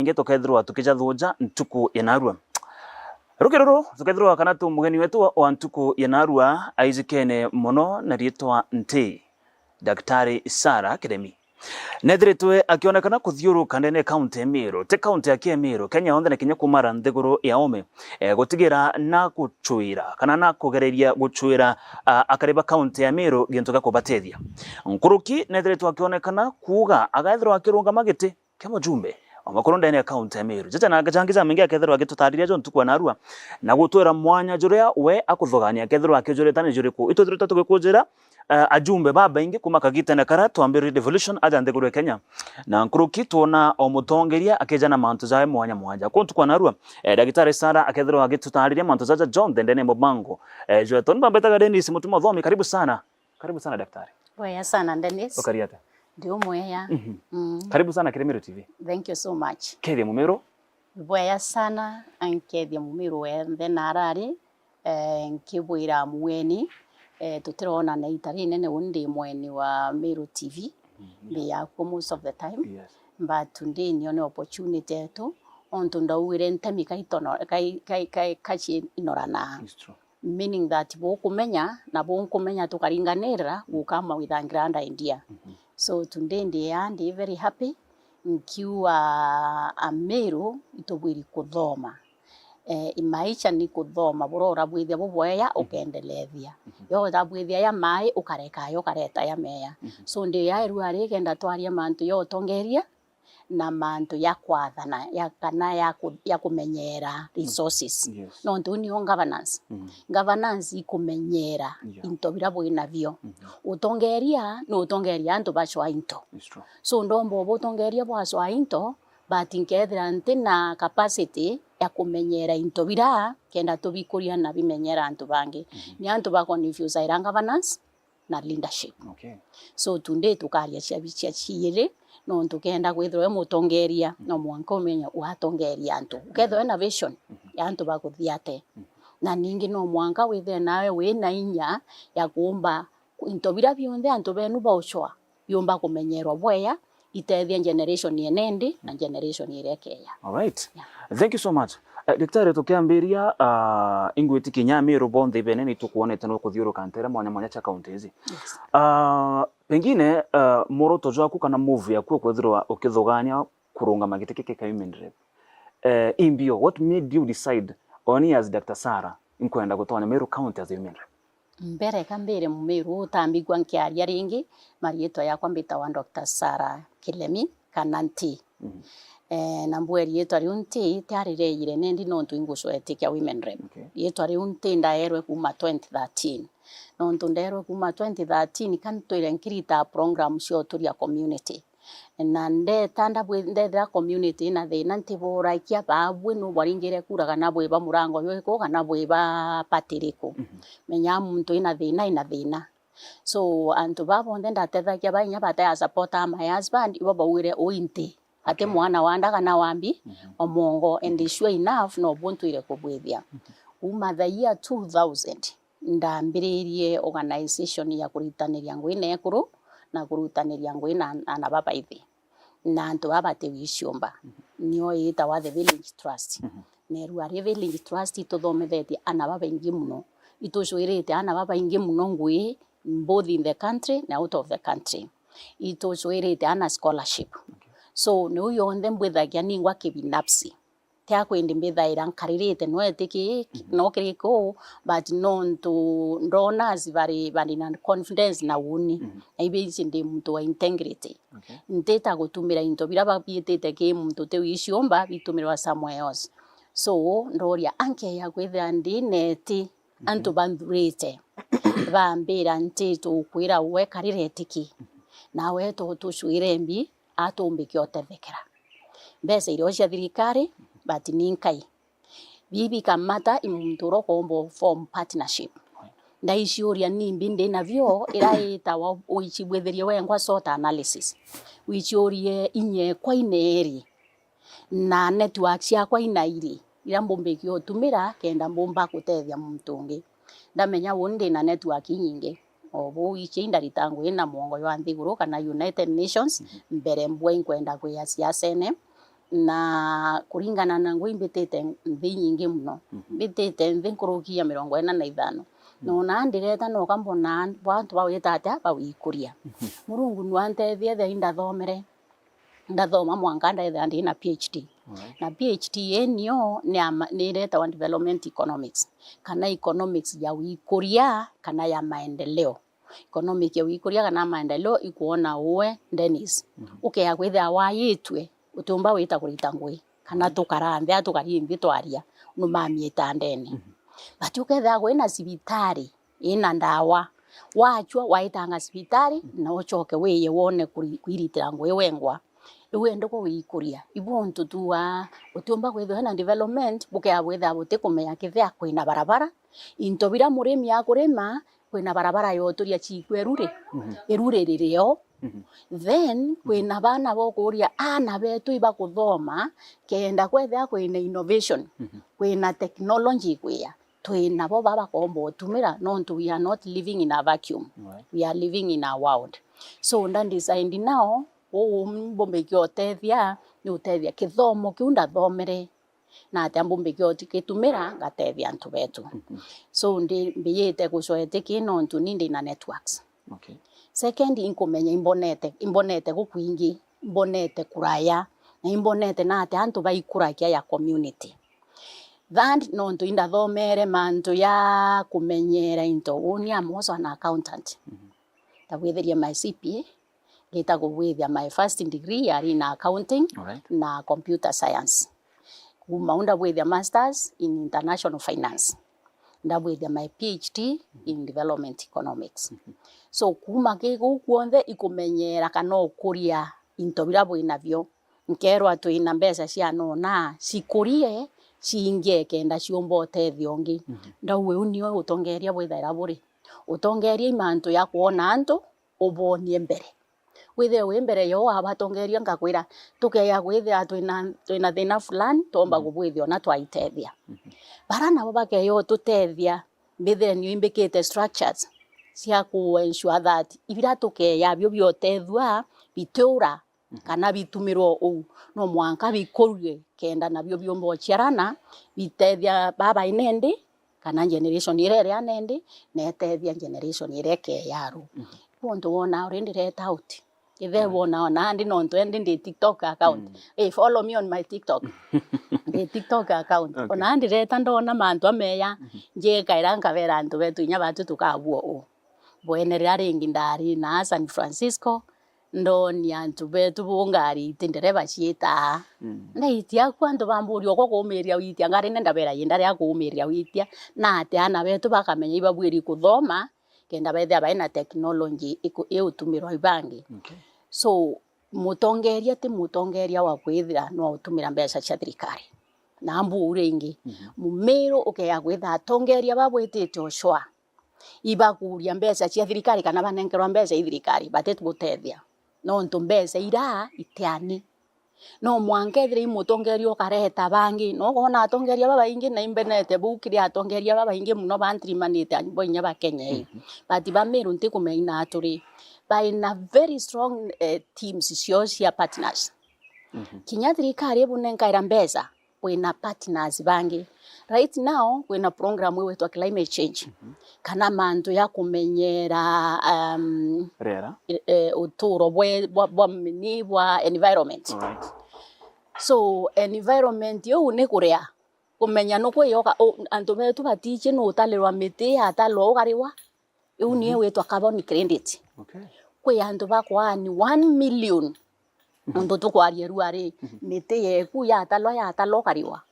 baingi tukethirwa tukijathuja ntuku yanarua rukiruru tukethirwa kana tu mugeni wetu wa ntuku yanarua aizikene mono na rietwa nti Daktari Sarah Kiremi nethiritwe akionekana kuthiuruka ndene kaunti ya Meru te kaunti ya Meru Kenya yothe na Kenya kumara nthiguru ya ome gutigira na guchuira kana na kugereria guchuira akariba kaunti ya Meru gintu gakubatethia nkuruki nethiritwe akionekana kuga agaithirwa akirunga magiti kya mujumbe amakuru ndene ya kaunti ya Meru jaja na gajangiza mengi akethirwa agitutariria jo ntuku anarua na gutwira mwanya juria we akuthogania akethirwa akijurita ni juriku ituthiritwe tugikujira ajumbe baba ingi kuma kagita na karatu ambiri devolution aja nthiguru Kenya na nkuruki tuona o mutongeria akejana mantu zae mwanya kuntu kwa narua Daktari Sarah akethirwa agitutariria mantu zaja John ndene mubango Joaton bambetaga Dennis mutuma dhomi karibu sana daktari. Waya sana Dennis. Okariata. Ndio mwaya. Karibu sana Kiremero TV. Thank you so much. Kedia mumero. Waya sana ankedia mumero wethe narari nkibwira mweni tutirona na itari nene undi mweni wa Meru TV be yako most of the time. Yes. But today ni one opportunity to onto ndawire ntemi kaitono kachi inorana. It's true. Meaning that bokumenya na bokumenya tukaringanira gukama with a grand idea. So today ndi very happy nkiwa Meru itobwiri kuthoma imaicha ni kuthoma burora bwithia bubweya ukendelethia yo da bwithia ya mai ukareka yo kareta ya meya so ndi ya ruari kenda twaria mantu yo tongeria na mantu ya kwathana ya kana ya kumenyera resources. Yes. No nduni on governance. Governance ikumenyera into birabo inavyo utongeria no utongeria antu bachwa into. So ndombo botongeria bwachwa into but inkethira ntina capacity ya kumenyera into bira kenda tubikuria na bimenyera antu bangi ni antu ba confuse ira governance na leadership. Okay. So tunde tukaria cia bicia ciire no tukenda kwithirwe mutongeria no mwanka umenya uhatongeria antu ukethwe na vision ya antu bakuthiate na ningi no mwanka withe nawe wina inya ya kuumba into bira bionthe antu benu bochwa yumba kumenyerwa bweya itethia generation yenendi na generation irekeya. All right. Yeah. Thank you so much. Daktari tukiambiria ingwiti Kenya Meru bonthe bene ni tukuonete no kuthiuruka ntera mwanya cha county hizi. Yes. Pengine moroto jwaku kana move yaku kwethirwa ukithogania kurunga magiti kike ka women rep. Imbio, what made you decide on as Dr. Sarah inkwenda gutonya Meru county as women rep? Mbere kambere mu Meru tambigwa nkiaria ringi marieto yakwa mbita wa Dr. Sarah Kiremi kana nti. Na mbweri yetu ari unti tiarireire nendi nontu inguswete kya women rep. Yetu ari unti ndaerwe kuma 2013. Nontu ndaerwe kuma 2013 kanitwire nkirita program cio turia community. Na ndetanda bwendera community na thina ntibora ikia babwe no baringire kuraga na bwe ba murango yoiko kana bwe ba patiriko. Menya muntu ina thina. So antu babo ndenda tethakia bainya bataya support my husband ibo bawire ointe. Ate mwana wanda kana wambi omongo and sure enough no buntuire kubwithia uma the year 2000 ndambiririe organization ya kuritaniria ngwine ekuru na kurutaniria ngwina ana baba ithi na antu abate wiciomba nio ita wa the village trust neru ari village trust tuthomethetie ana baba ingi muno itucwirite ana baba ingi muno ngwi both in the country na out of the country itucwirite ana scholarship. So no yonde mbwithagia ningwa kibinafsi tia kwende mbithaira nkaririte no etiki no kiriko but no to ndona zivari na confidence na uni na ibe ndi muntu wa integrity. Nteta gutumira into biraba bietete ke muntu te wiciomba bitumirwa somewhere else. So ndoria anke ya kwithia ndi neti antu bandurite bambira nteto kwira we karire tiki na we to tushwire mbi atumbike otethekera mbese irio cia thirikari but ninkai bibi kamata imuturo kombo form partnership ndaiciuria nimbi ndi navyo iraita wa uichibwetheria wengwa SWOT analysis uichurie inye kwa ineri na network cia kwa inairi ira mbombeki otumira kenda mbomba kutethia mtungi ndamenya wonde na network nyingi obo ichinda ritangu ina mwongo wa nthiguru kana United Nations mbere mbwe kwenda kwa siasene na kuringana na ngui mbitite nthi nyingi muno mbitite nthi nkurukia 45 no na ndireta no kambona bantu bawita atia bawikuria Murungu nwantethie the ndathomere ndathoma mwanka ndethe ndi na PhD na PhD yenio ni ireta wa development economics kana economics ya wikuria kana ya maendeleo economic ya wikuria kana maendeleo ikuona uwe Dennis ukea kwitha wayitwe utumba wita kurita ngui kana tukarambia tukarimbi twaria numamieta ndene bati uketha gwina cibitari ina ndawa wachwa waitanga cibitari na ucoke wiye wone kwiritira ngui wengwa iwende ko wikuria ibuntu tuwa utumba kwitha na development bukea bwitha buti kumenya kithia kwina barabara into bira murimi akurima kwina barabara yoturia chikwerure erure rireo then kwina bana bokuria ana betu iba kuthoma kenda kwetha kwina innovation kwina technology kwia twina bo baba kombo tumira no we are not living in a vacuum we are living in a world so ndan designed now mbombe kyotethia ni utethia kithomo kiunda thomere na ati mbombe kyotikitumira ngatethia antu betu so ndi mbiyete kucoete kino ntu nindi na networks second inkumenya imbonete gukwingi imbonete kuraya na imbonete na ati antu baikurakia ya community that no ntu inda thomere mantu ya kumenyera into uni amoso an accountant tawithiria my CPA gita gubwithia my first degree yari na accounting na computer science kumaunda bwithia masters in international finance ndabwithia my PhD in development economics so kuma kigu kuonthe ikumenyera kana ukuria into bira bwinavyo nkerwa twina mbeca cia nona cikurie ciingie kenda ciombo tethio ngi ndawe unio utongeria bwithaira buri utongeria imantu ya kuona antu ubonie mbere withe we mbere yo abatongeria ngakwira tukeya gwithia twina thina fulani tomba gubwithio na twaitethia barana bo bakeyo tutethia mbithe ni imbikite structures cia ku ensure that ibira tukeya byo biotethwa bitura kana bitumirwo u no mwanka bikurie kenda na byo byombo chiarana bitethia baba inendi kana generation ire ya nendi netethia generation ire ke yaro ponto wona already let out ithe wona na ndi no ntwendi ndi TikTok account follow me on my TikTok the TikTok account ona ndi reta ndona mantu ameya nje kaira nkavera antu betu inya batu tukabuo o bwenerera ringi ndari na San Francisco ndoni antu betu bungari tindereba cieta ndaitia kwandu bamburio ko kumiria witia ngari nenda bera yindari ya kumiria witia na ate ana betu bakamenya ibabwiri kuthoma kenda bethe baina technology iutumirwa ibangi so mutongeria ti mutongeria wa kwithira no utumira mbeca cia thirikari na mbure ingi mumero ukeya gwitha atongeria babwitite ushwa ibakuria mbeca cia thirikari kana banenkerwa mbeca thirikari batetu gutethia no ntu mbeca ira itiani no mwankethire imutongeria ukareta bangi no gona atongeria baba ingi na imbenete bukiri atongeria baba ingi muno bantrimanite anybo inya bakenya bati bamiru nti kumeina aturi by na very strong teams social partners kinya thirikari bunenkaira mbeca wina partners bangi right now wina program wetu wa climate change kana mantu ya kumenyera rera uturo bwa environment so environment yo ne kurea kumenya no kweyoka antu betu batiche no utalirwa miti atalo gariwa yo nie wetu carbon credit kwe antu bakwa ni 1 million ndo tukwarie ruare miti yeku ya atalo gariwa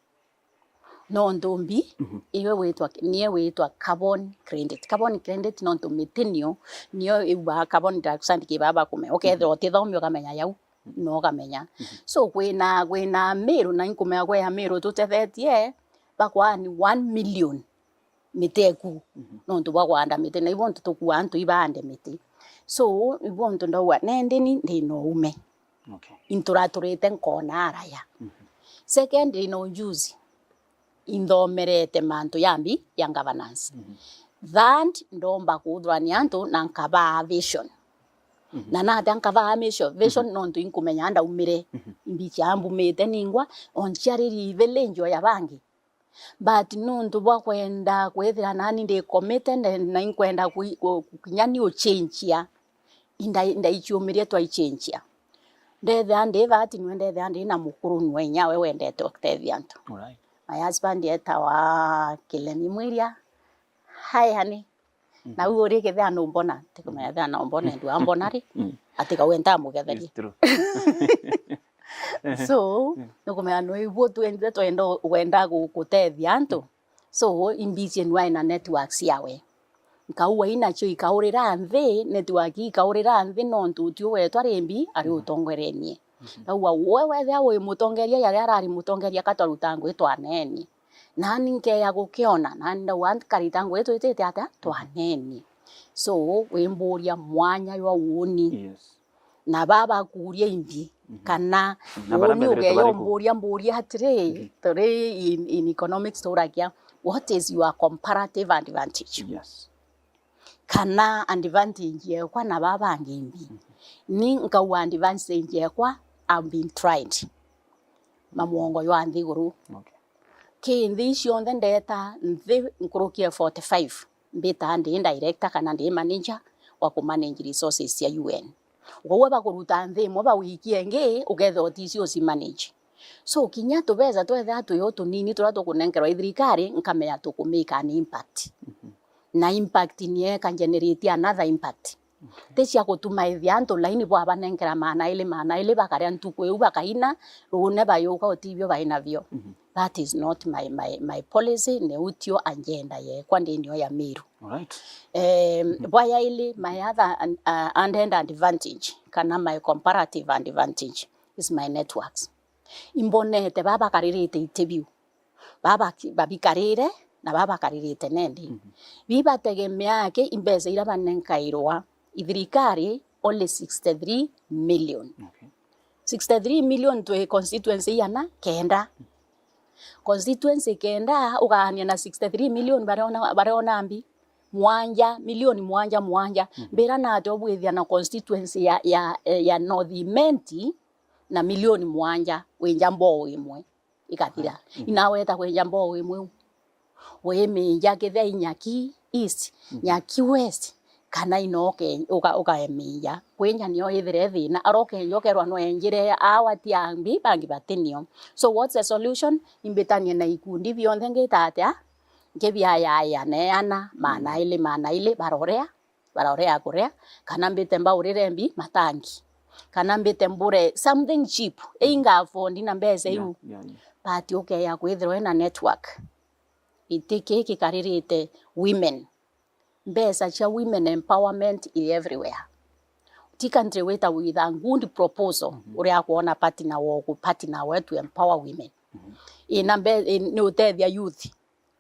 no ndombi iwe wetwa nie wetwa carbon credit no ndo mitinio niyo iba carbon dioxide ke baba kume okethro tithomyo kamenya yau no kamenya so kwina miru na inkumea gwe ya miru tutethetie bakwa ni 1 million miteku no ndo bagwanda mite na ibonto tukua antu ibande mite so ibonto ndawa nendeni ndino ume inturaturite nkona araya second no juzi indhomerete mantu yambi ya governance that ndomba kudrani antu na nkaba vision na nate nkava vision nontu inkumenya ndaumire imbichi ambumite ningwa onchiariri velenjo ya bangi but nontu bwa kwenda kwethira nani ndi committed na inkwenda kunyani o change ya inda ichumirie twa change ya ndetha ndi vati nwendetha ndi na mukuru nwe nyawe wendete okutethia antu. Alright. My husband etawa Kilemi Mwiria. Hi honey. Na uo ri ketha no mbona tikumenya tha no mbona ndu ambona ri atika wenda mugetheria. So nukumenya no ibo twende twendo wenda gukutethia antu. So imbicie nwa ina networks yawe. Nkauwa inacho ikaurira nthi network ikaurira nthi nontu tio wetwa rimbi ari utongwerenie. Tauwa wewe thia wi mutongeria yari arari mutongeria kataruta ngwe twaneni. Nani nkeya gukiona nani ndawa karita ngwe twitete ata twaneni. So wimburia mwanya yo woni. Yes. Na baba kuria imbi kana woni ugeyo mburia atire tore in economics torakia what is your comparative advantage? Yes. Kana advantage ye kwa na baba ngimbi ni nkawa advantage ye kwa I'm being tried mamuongo yo anthi guru. Okay. Ki nthi cionthe ndeta nthi nkurukia 45 mbita ndi director kana ndi manager wa ku manage resources ya UN. Gwo bakuruta nthi mo ba wikie ngi ugetha otisio si manage. So kinya tubeza twetha tuyo tunini turato kunenkerwa thirikari nkamenya tukumika an impact. Na impact niye can generate another impact. Tesia gutuma ithianto laini bwa banenkera mana ile bakaria ntuku eu bakaina rune bayoka otibio baina bio. That is not my policy ne utio agenda ye kwa ndio ya Meru. Alright. Bwaya ile my other advantage kana my comparative advantage is my networks. Imbonete baba karirite interview. Baba babikarire na baba karirite nendi. Biba tegemea yake imbeza ira banenkairwa ithirikari only 63 million. Okay. 63 million to constituency yana kenda. Constituency kenda ugania na 63 million barona ambi mwanja milioni mwanja mbera na atobwithia na constituency ya North Imenti na milioni mwanja wenja mbo imwe ikathira inaweta kwenja mbo imwe weme yakethia inyaki east nyaki west kana inoke ukaemia kwenya niyo ithire thina aroke njokerwa no enjire awati ambi bangi batinio. So what's the solution? Imbetania na ikundi bionthe ngitatia ngebia ya neana mana ile barorea kurea kana mbete mbaurire mbi matangi kana mbete mbure something cheap inga afford na mbese yu but okay ya kwithirwa na network itike kikaririte women mbesa cha women empowerment is everywhere. Ti country weta with a good proposal uria kuona partner wetu empower women in no tethia youth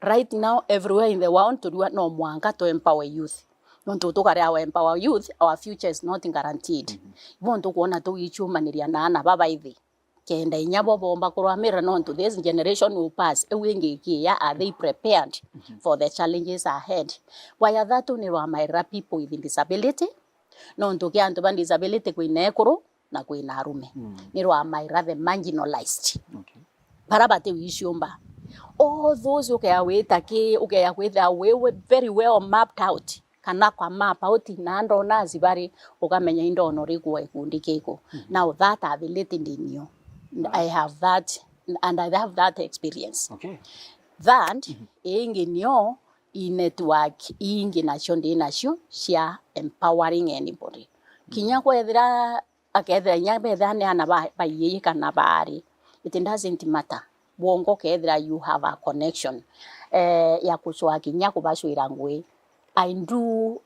right now everywhere in the world to do no mwanga to empower youth. Nonto tukare our empower youth, our future is not guaranteed. Bonto kuona to ichumaniria na baba ithi kenda inyabo bomba kurwamira nonto this generation will pass ewingi kia are they prepared for the challenges ahead. Why that ni wa my people with disability nonto kia antu ban disability kwine ekuru na kwina arume ni wa my the marginalized. Okay. Parabate wishomba all those ukaya kwetha we very well mapped out kana kwa map out nando nazibari ukamenya indono rikuwa ikundi keko. Now that ability ndinyo I have that and I have that experience. Okay. That ingi nyo network ingi nasho ndi nasho cia empowering anybody. Kinya kwethira akethira nyabetha ne ana bayiye kana bari it doesn't matter. Bongo kethira you have a connection ya kuswa kinya kubashwira ngwe. I do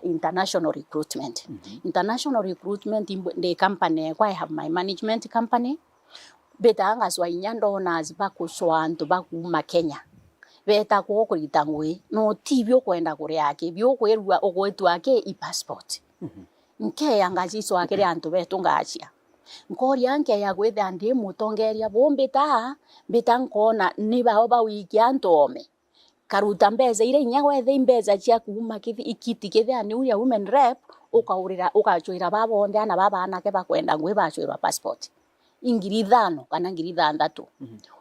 international recruitment. International recruitment in the company I have my management company. Beta anga swa inyando na ziba kuswa nto bakuma Kenya. Beta ko kurita ngwe no tibyo kwenda kure yake byo kwerwa ogwetu ake I passport. Nke yanga ziswa kire anto betu ngachia. Nkori yanke ya gwetha ndi mutongeria bombeta beta nkona ni baoba wiki antome. karuta mbeza ire inya wethe imbeza cia kuma ikiti kithe ni uria women rep ukachwira babo onde ana baba anake bakwenda ngwe bachwirwa passport ingiri 5 kana ngiri 6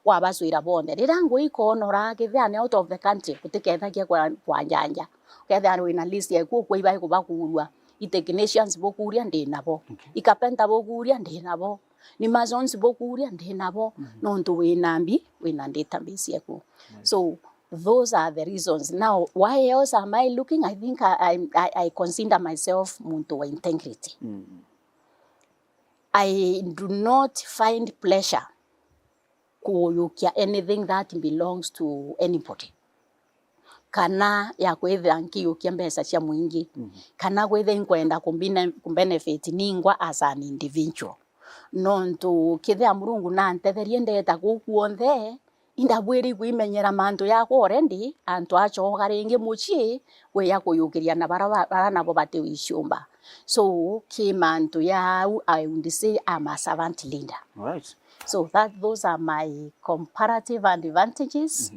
wabachwira bonde rira ngwe ikonora kithe ani out of the country kutikethagia kwa njanja kethe ani wina list ya ku ibai kubakurwa technicians bokuria ndi nabo ikapenta bokuria ndi nabo ni mazons bokuria ndi nabo nontu wina database yaku so those are the reasons. Now, why else am I looking? I think I consider myself muntu wa integrity. I do not find pleasure kuyukia anything that belongs to anybody. Kana ya kwetha nkiyukia mbesa cia mwingi. Kana kwetha nkwenda kumbenefit ningwa as an individual. Nontu kithea Murungu na ntetherie ndeta gukuonthe indabwiri kwimenyera mantu yako already antu acho garingi muchi we yakuyukiria na bara nabo bate wishumba so kimantu ya I would say I'm a servant leader. Right. So those are my comparative advantages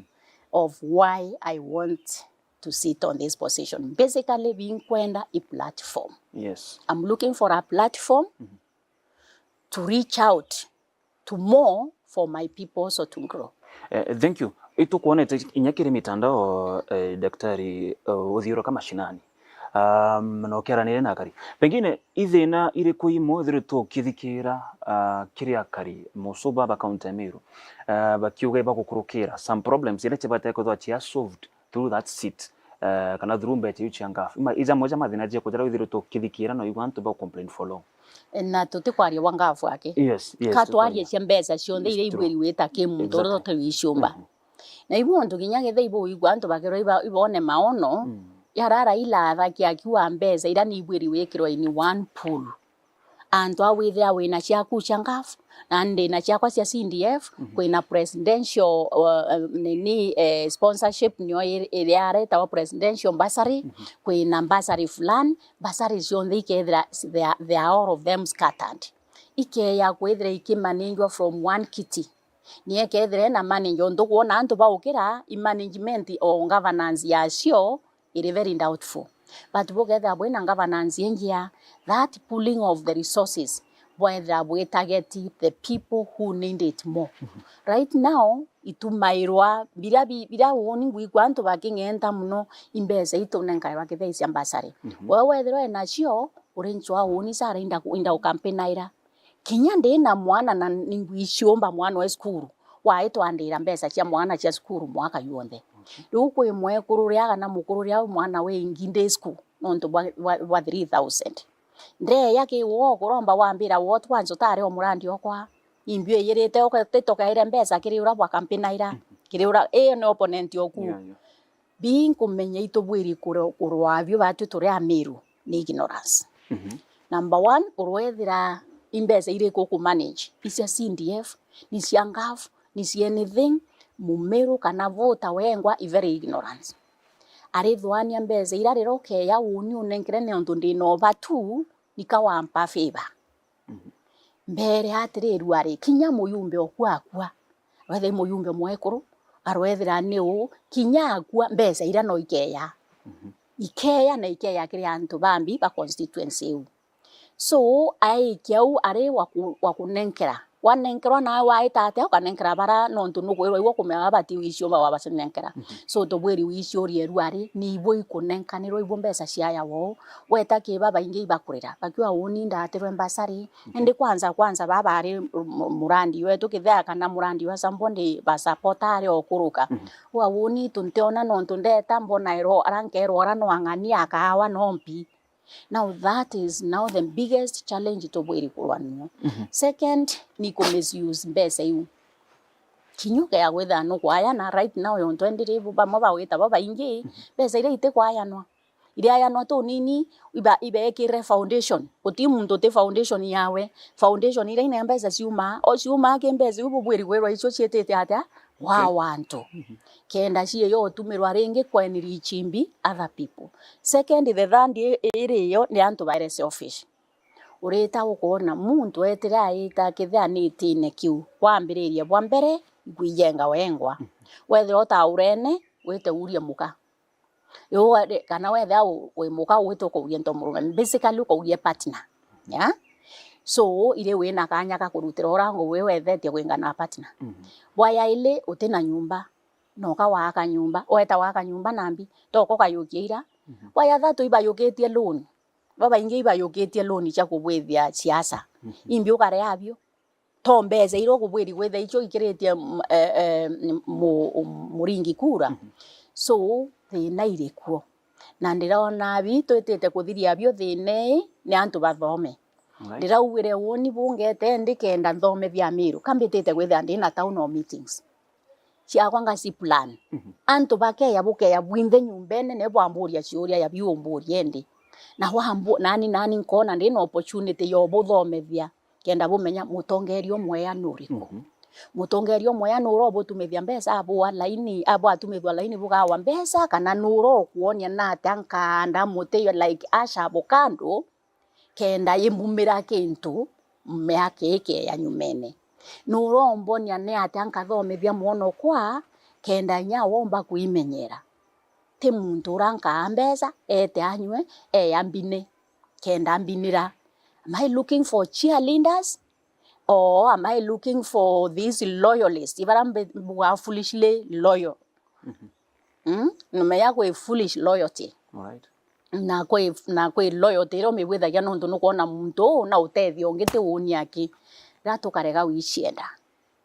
of why I want to sit on this position. Basically being kwenda a platform. Yes. I'm looking for a platform to reach out to more for my people so to grow. Thank you. Ito kuonete inyakiri mitandao daktari uthiura kama shinani. No kera nire nakari. Pengine ithina iri kuimo thiritwo kithikira kiria kari musuba ba county miru. Bakiuga bagukurukira some problems ire chibate ko chia solved through that seat. Kana through mbete yuchiangafu. Iza moja mathina je kujara thiritwo kithikira no you want to complain for long. Na tutikwaria wangafu ake. Yes. Katwarie cia mbeza cionthe ire ibwiri wita kimuntu ro twishumba. Na ibu ndu ginyage ibu igwa antu bakero ibone maono yarara ila thaki akiwa mbeza ira ni ibwiri wikirwa in one pool. Antu awithia wina cia kucha ngafu ande na cia kwa cia CDF kwina presidential sponsorship nyo ire areta wa presidential bursary kwina bursary fulani bursary cionthe ikethira they are all of them scattered ike ya kwethira ikimanagwa from one kitty niye kethira na manager ndu kuona antu baukira management o governance ya cio ire very doubtful but bokethira bwina governance yengia that pooling of the resources whether we target the people who need it more. Right now itumairwa bila woni ngwigwa antu bakingenta muno imbeza itonenka bakethisia mbasari wewe thero enacio urinchwa woni sara inda campaignaira kinya ndina mwana na ningwiciomba mwana wa skuru waitwa andira mbesa cia mwana cia skuru mwaka yuonde ruko imwe kururia na mukururia mwana we inginde skuru nonto wa 3000 nde yake wo kuromba wambira what wanzo tare omurandi okwa imbio yirite okatetoka ire mbesa kiriura bwa campaignaira kiriura no opponent yoku being kumenya itobwiri kurwavyo batu turi amiru ni ignorance. Number 1 urwethira imbesa ire ku manage isia CDF ni cia ngafu ni cia anything mumeru kana vota wengwa very ignorance arithwania mbesa ira riroke ya uni unenkere ne onto ndino batu nikawampa favor mbere atiriru ari kinya muyumbe okwakwa wethe muyumbe mwekuru arwethira niu kinya akwa mbesa ira no ikeya ikeya kiri antu bambi ba constituency so ai kiau are wakunenkera wanenkerwa na waitate ukanenkera bara nontu nukwirwa iwo kumea bati wicio ba wabasenenkera so to bweri wicio rieru ari ni ibo ikunenkanirwa ibo mbesa cia yawo weta ki baba ingi bakurira bakiwa woni ndatirwe mbasari ndi kwanza baba ari murandi wetu kithea kana murandi wa sambonde ba supportare okuruka wa woni tunteona nontu ndeta mbona iro arankero arano angani akawa nompi. Now that is now the biggest challenge to bwiri kulwanio. Second ni ko misuse mbesa yu kinyuka ya gwetha no kwayana right now yon 20 ribu ba maba weta baba ingi mbesa ile ite kwayanwa ile ayanwa to nini ibe kire foundation utimu ndote foundation yawe foundation ile ina mbesa ciuma o ciuma ke mbesa ubu bwiri gwerwa ico cietete ata wa wanto kenda cie yo tumirwa ringi kweniri chimbi other people. Second the land ire yo ni antu bare selfish ureta ukona muntu etira ita kithia ni tine kiu kwambiriria bwa mbere gwijenga wengwa wethe ota urene wete uria muka yo kana wetha we muka wete ko uria ntomurume basically ko uria partner ya so ile wina kanya ka kurutira orango we wethetie kwingana partner bwaya ile utena nyumba no ka waka nyumba weta waka nyumba nambi toko kayukira bwaya thatu iba yuketie loan baba inge iba yuketie loan cha kubwithia siasa imbi ukare yabyo tombeze iro kubwiri gwetha icho ikiretie muringi kura so thina irikuo na ndirona bitu itete kuthiria byo thine ni antu bathome ndirauwire woni bungete ndikenda nthomethia Meru kambitete gwetha ndina town hall meetings cia kwanga si plan antu bakeya bukeya bwinthe nyumbene ne bwamburia ciuria ya biumburia ndi na wambu nani nkona ndina opportunity yo buthomethia kenda bumenya mutongerio mweya nuriko mutongerio mweya nuro butumithia mbesa abo laini abo atumithwa laini bugawa mbesa kana nuro kuonia na tanka nda muteyo like asha bokando kenda yimbumira kintu meake eke ya nyumene nuro mbonia ne atanka thomithia muono kwa kenda nya womba kuimenyera ti muntu ranka mbesa ete anywe yambine kenda mbinira. Am I looking for cheerleaders or am I looking for these loyalists? If I'm foolishly loyal. No me yako foolish loyalty. Right. Na kwe loyalty ro me wetha ya no ndu kuona muntu na utethio ngite woni aki ratukarega wicienda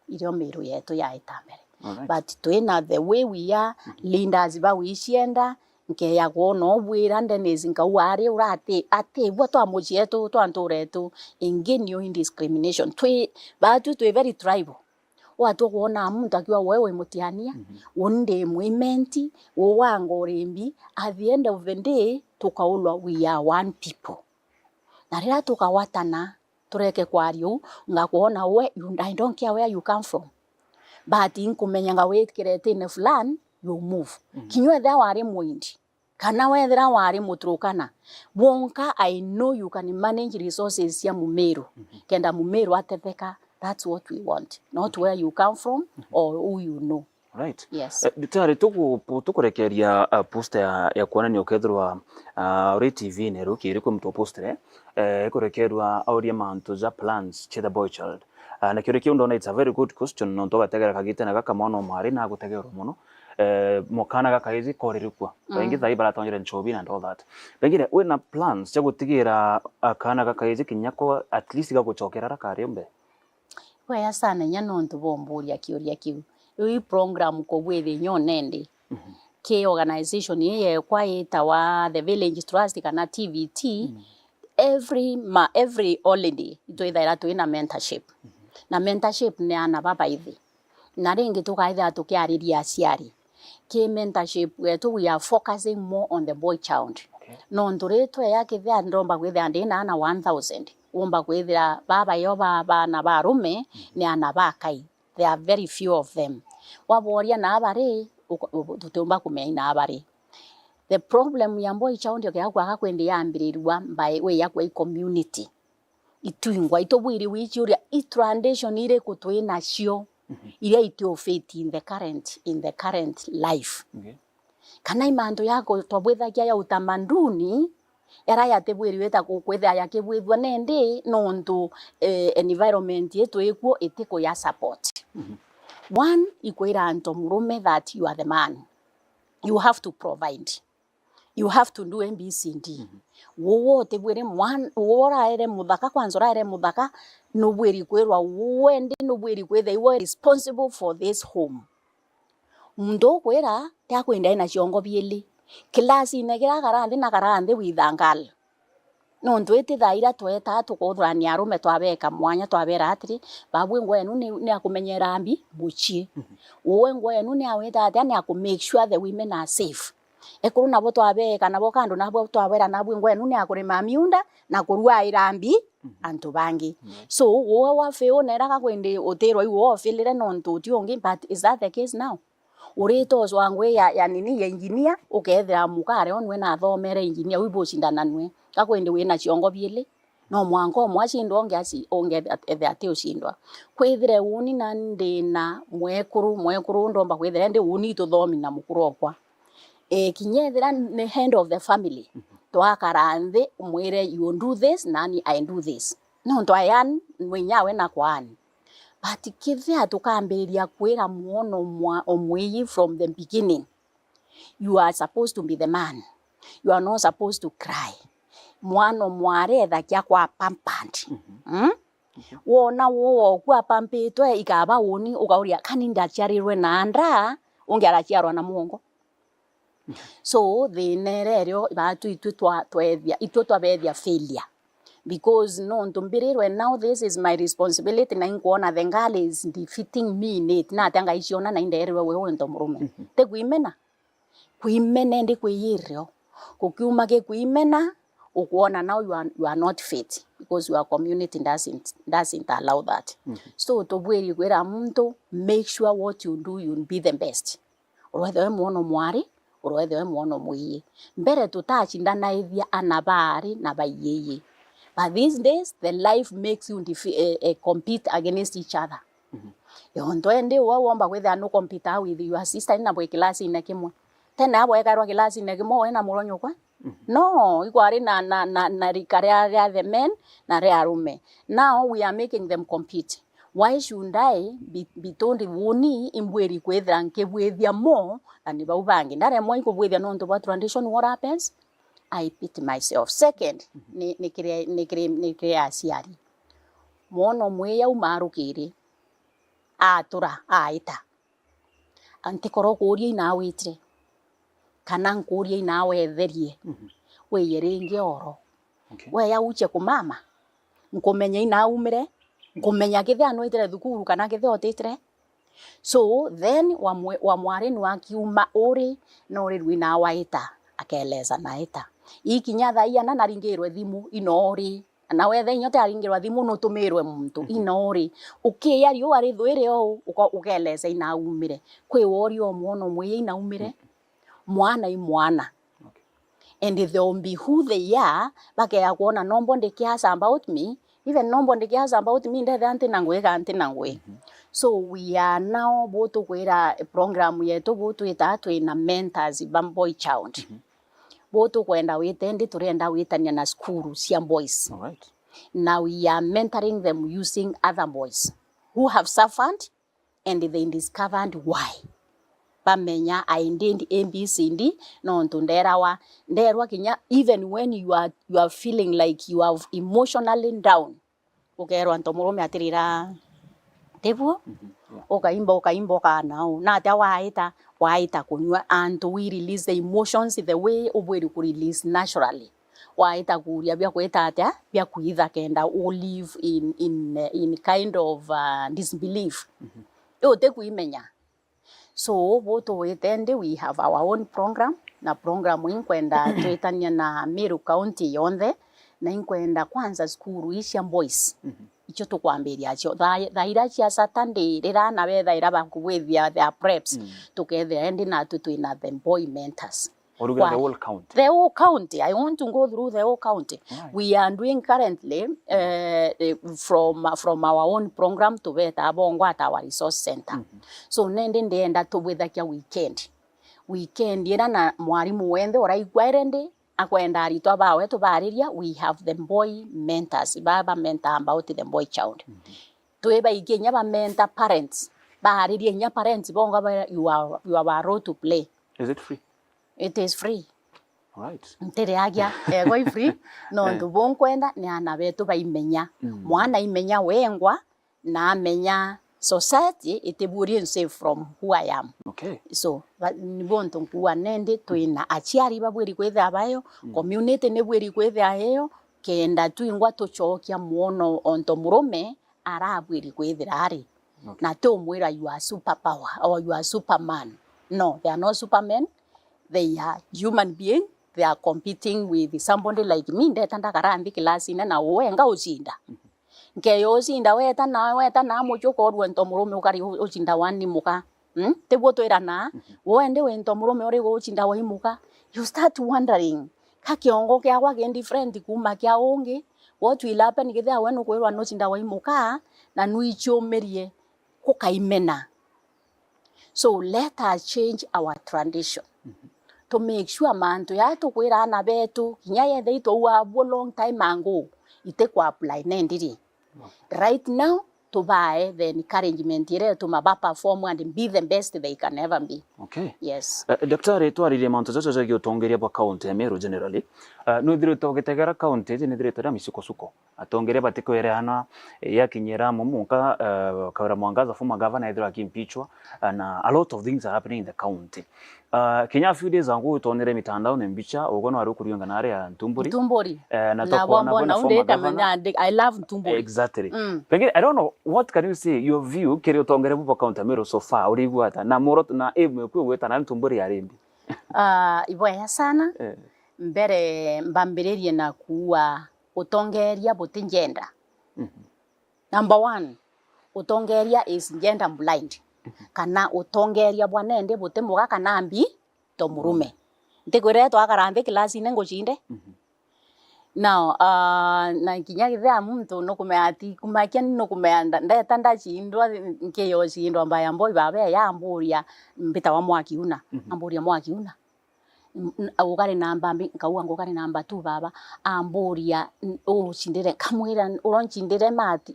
irio Meru yetu ya itamere. But twina the way we are leaders ba wicienda nke ya kuona bwira ndenezi nkawari urate ate bwato amujietu twanturetu ingenio indiscrimination twi batu twe very tribal watu kuona muntu akiwa wewe mutiania unde mwimenti wango rembi at the end of the day tukaulwa we are one people na rira tukawatana tureke kwario ngakuona we I don't care where you come from but inkumenya ngawe kirete ne fulani you move kinywe tha wari mwindi kana wethera wari mutrukana wonka I know you can manage resources ya Mumeru kenda Mumeru atetheka. That's what we want, not where you come from or who you know. Right. Yes. Bitari tukurekeria poster ya kuonania ukethirwa uri TV ne ruki iri kumto poster kurekerwa audio mantu za plans to the boy child. Na kireki undona it's a very good question no to bategera kagitena gaka mono mari na gutegera muno mokana gaka hizi korirukwa bengi thai baratonyere nchobi and all that bengire we na plans cia gutigira akana gaka hizi kinyako at least gaguchokera rakariombe we sana nyano ntu bomburia kiuria kiu ui program ko bwethe nyonende ke organization ye kwa itawa the village trust kana TVT every holiday itoithaira tuina mentorship na mentorship ne ana baba ithi na ringi tukaitha tukiariria aciari ke mentorship wetu we are focusing more on the boy child no nduretu yake thia ndomba gwithia ndina ana 1000 umba gwithira baba yo baba na barume ni ana bakai there are very few of them waboria na abari tutumba kumenya na abari. The problem ya boy child yakwa gakwendi yambirirwa by way yakwa community ituingwa itobwiri wichuria tradition ire kutwina cio ile itio fit in the current life kana imando yako tobwethagia ya utamanduni era yatebwiri weta kukwetha yakebwithwa nende nondu environment yetu ekuo itiko ya support. One ikwira anto murume that you are the man, you have to provide, you have to do MBCD. Wowo tebwire one wora ere mudaka kwanzora ere mudaka nobwiri kwerwa wende nobwiri kwetha you are responsible for this home. Mundo kwera takwenda ina chiongo bieli klasi negira garande na garande withangal no ndwete thaira tweta tukuthurania arume twabeka mwanya twabera atiri babu ngwenu ni akumenyera ambi buchie wowe ngwenu ni aweta ati ni aku make sure the women are safe ekuru nabo twabeka nabo kando nabo twabera nabo ngwenu ni akurima miunda na kurua irambi antu bangi so wowe wafeo nera gakwende otero iwo ofilire no ntuti ongi but is that the case now? Urito zwangwe ya nini ya engineer ukethira mukare onwe na thomere engineer wibo cindana nwe gakwende wina chiongo biele no mwango mwashindwa onge ate ushindwa kwithire uni na ndina mwekuru ndomba kwithire ndi uni tuthomi na mukuru okwa kinyethira ni hand of the family twakara nthi umwire you do this nani I do this no twayan mwenyawe na kwani but kithia tukambiriria kwira muono omwiyi from the beginning you are supposed to be the man you are not supposed to cry mwana mwaretha kya kwa pampant wona wo kwa pampitwe ikaba uni ukauria kani ndachiarirwe na andra ungiarachiarwa na muongo so the nerero batu twabethia failure because no ntumbirirwe now this is my responsibility na inkuona the girl is defeating me in it na tanga isiona na inderwe wewe ntomurume te kuimena ndi kuyirio kukiuma ke kuimena ukuona now you are not fit because your community doesn't allow that so tobweri kwera muntu make sure what you do you be the best urwethe muono mwari urwethe muono mwiyi mbere tutachindana ithia anabari na bayeye but these days the life makes you compete against each other yondo ende womba kwethe no compete with your sister na bwe class ina kimwe tena abo ekarwa class ina kimwe na muronyo kwa no ikwari na rikaria the men na rearume now we are making them compete why should I be told woni imbweri kwethra nkebwethia mo ani baubangi ndare mo ikubwethia no ndo tradition what happens I pity myself second nikire asiari mono mweya umarukiri atura aita antikoro kuria ina witire kana nkuria ina wetherie weyeringe oro we ya uche kumama nkomenya ina umire nkomenya kithia no itire thukuru kana kithia otitire so then wa mwari ni wakiuma uri no ri rwina waita akeleza naita ikinya thaia na naringirwe thimu inori na wethe inyote aringirwa thimu no tumirwe muntu inori ukiya rio ari thwire o ukeleza ina umire kwi wori o muono mwiye ina umire mwana imwana and they will be who they are bakaya kuona nobody cares about me even nobody cares about me ndethe anti nangwe so we are now boto kwera program yetu boto itatu ina mentors boy child boto kwenda witendi turenda witania na skuru cia boys all right now we are mentoring them using other boys who have suffered and they discovered why bamenya aindindi ABCD no ntunderawa nderwa kinya even when you are feeling like you are emotionally down ukerwa ntomurume atirira tevo ukaimba kana na ta waita kunywa and we release the emotions the way obweri ku release naturally waita kuria bya kweta atia bya kuitha kenda o live in kind of disbelief yote kuimenya so boto wetende we have our own program na program inkwenda twetania na Meru County yonde na inkwenda kwanza skuru isha boys icho tukwambiria acho thaira cia Saturday rira na wetha ira bakubwithia their preps together and na twina the boy mentors or the whole county. The whole county. I want to go through the whole county. Right. We are doing currently from our own program to Beta Bongo at our resource center. So nende ndienda to wetha kia weekend ira na mwarimu wende ora igwairende akwenda aritwa bawe to bariria we have the boy mentors baba mentor about the boy child. Tueba igenya ba mentor parents bariria nya parents bongo you are role to play. Is it free? It is free. Right. Ntereagia ego free no ndubo nkwenda ni ana betu baimenya mwana imenya wengwa na amenya society iteburi safe from who I am. Okay. So nibonto kuwa nende twina achiari babwiri kwetha abayo community nebwiri kwetha heyo kenda tuingwa tuchokia muono onto murume arabwiri kwethira ari na to mwira you are superpower or you are superman. No, they are not supermen. They are human being. They are competing with somebody like me. Ndeta ndakarambi kilasi na wenga uzinda. Nkeyo uzinda weta na mochoko rwento murume ukari uzinda wani muka. Tebo toera na wende wento murume ore go uzinda wa imuka. You start wondering kakiongo kya wage different kuma kya onge what will happen githia wenu kwirwa no cinda waimuka na nuichomerie kukaimena. So let us change our tradition to make sure mantu ya tukwira ana betu kinya yethe itwa long time ago itekwa apply nendiri. Right now to buy the encouragement ire to maba perform and be the best they can ever be. Okay. Yes. Daktari twarire mantu zote zote utongeria bwa county ya Meru generally. No thire togetegera county ni thire tara misuko atongere batiko ere hana ya kinyera mumuka kawra mwangaza former governor either akimpichwa and a lot of things are happening in the county. Kenya few days ago utonere mitandao ne mbicha ugono ari kuriyonga na are ya Ntumburi na tokona bona former governor. I love Ntumburi. Exactly. Pengine I don't know what can you say your view kiri utongere bwa county Meru so far urigwata na morot na emu kweta na Ntumburi yarimbi. Iboya sana. Mbere mbambiririe na kuwa utongeria buti gender. Number 1, utongeria is gender blind. Kana utongeria bwanende buti muga kana mbi to murume. Ntikwire twakarambe klasi nengo chinde. Now na kinya githia muntu no kumeati kumakia no kumeanda ndeta ndachindwa nkeyo chindwa mbaya mboi babe ya amburia mbita wa mwakiuna amburia mwakiuna ugari namba mbi kauwa ngogari namba 2 baba amburia chindire kamwira uronchindire mati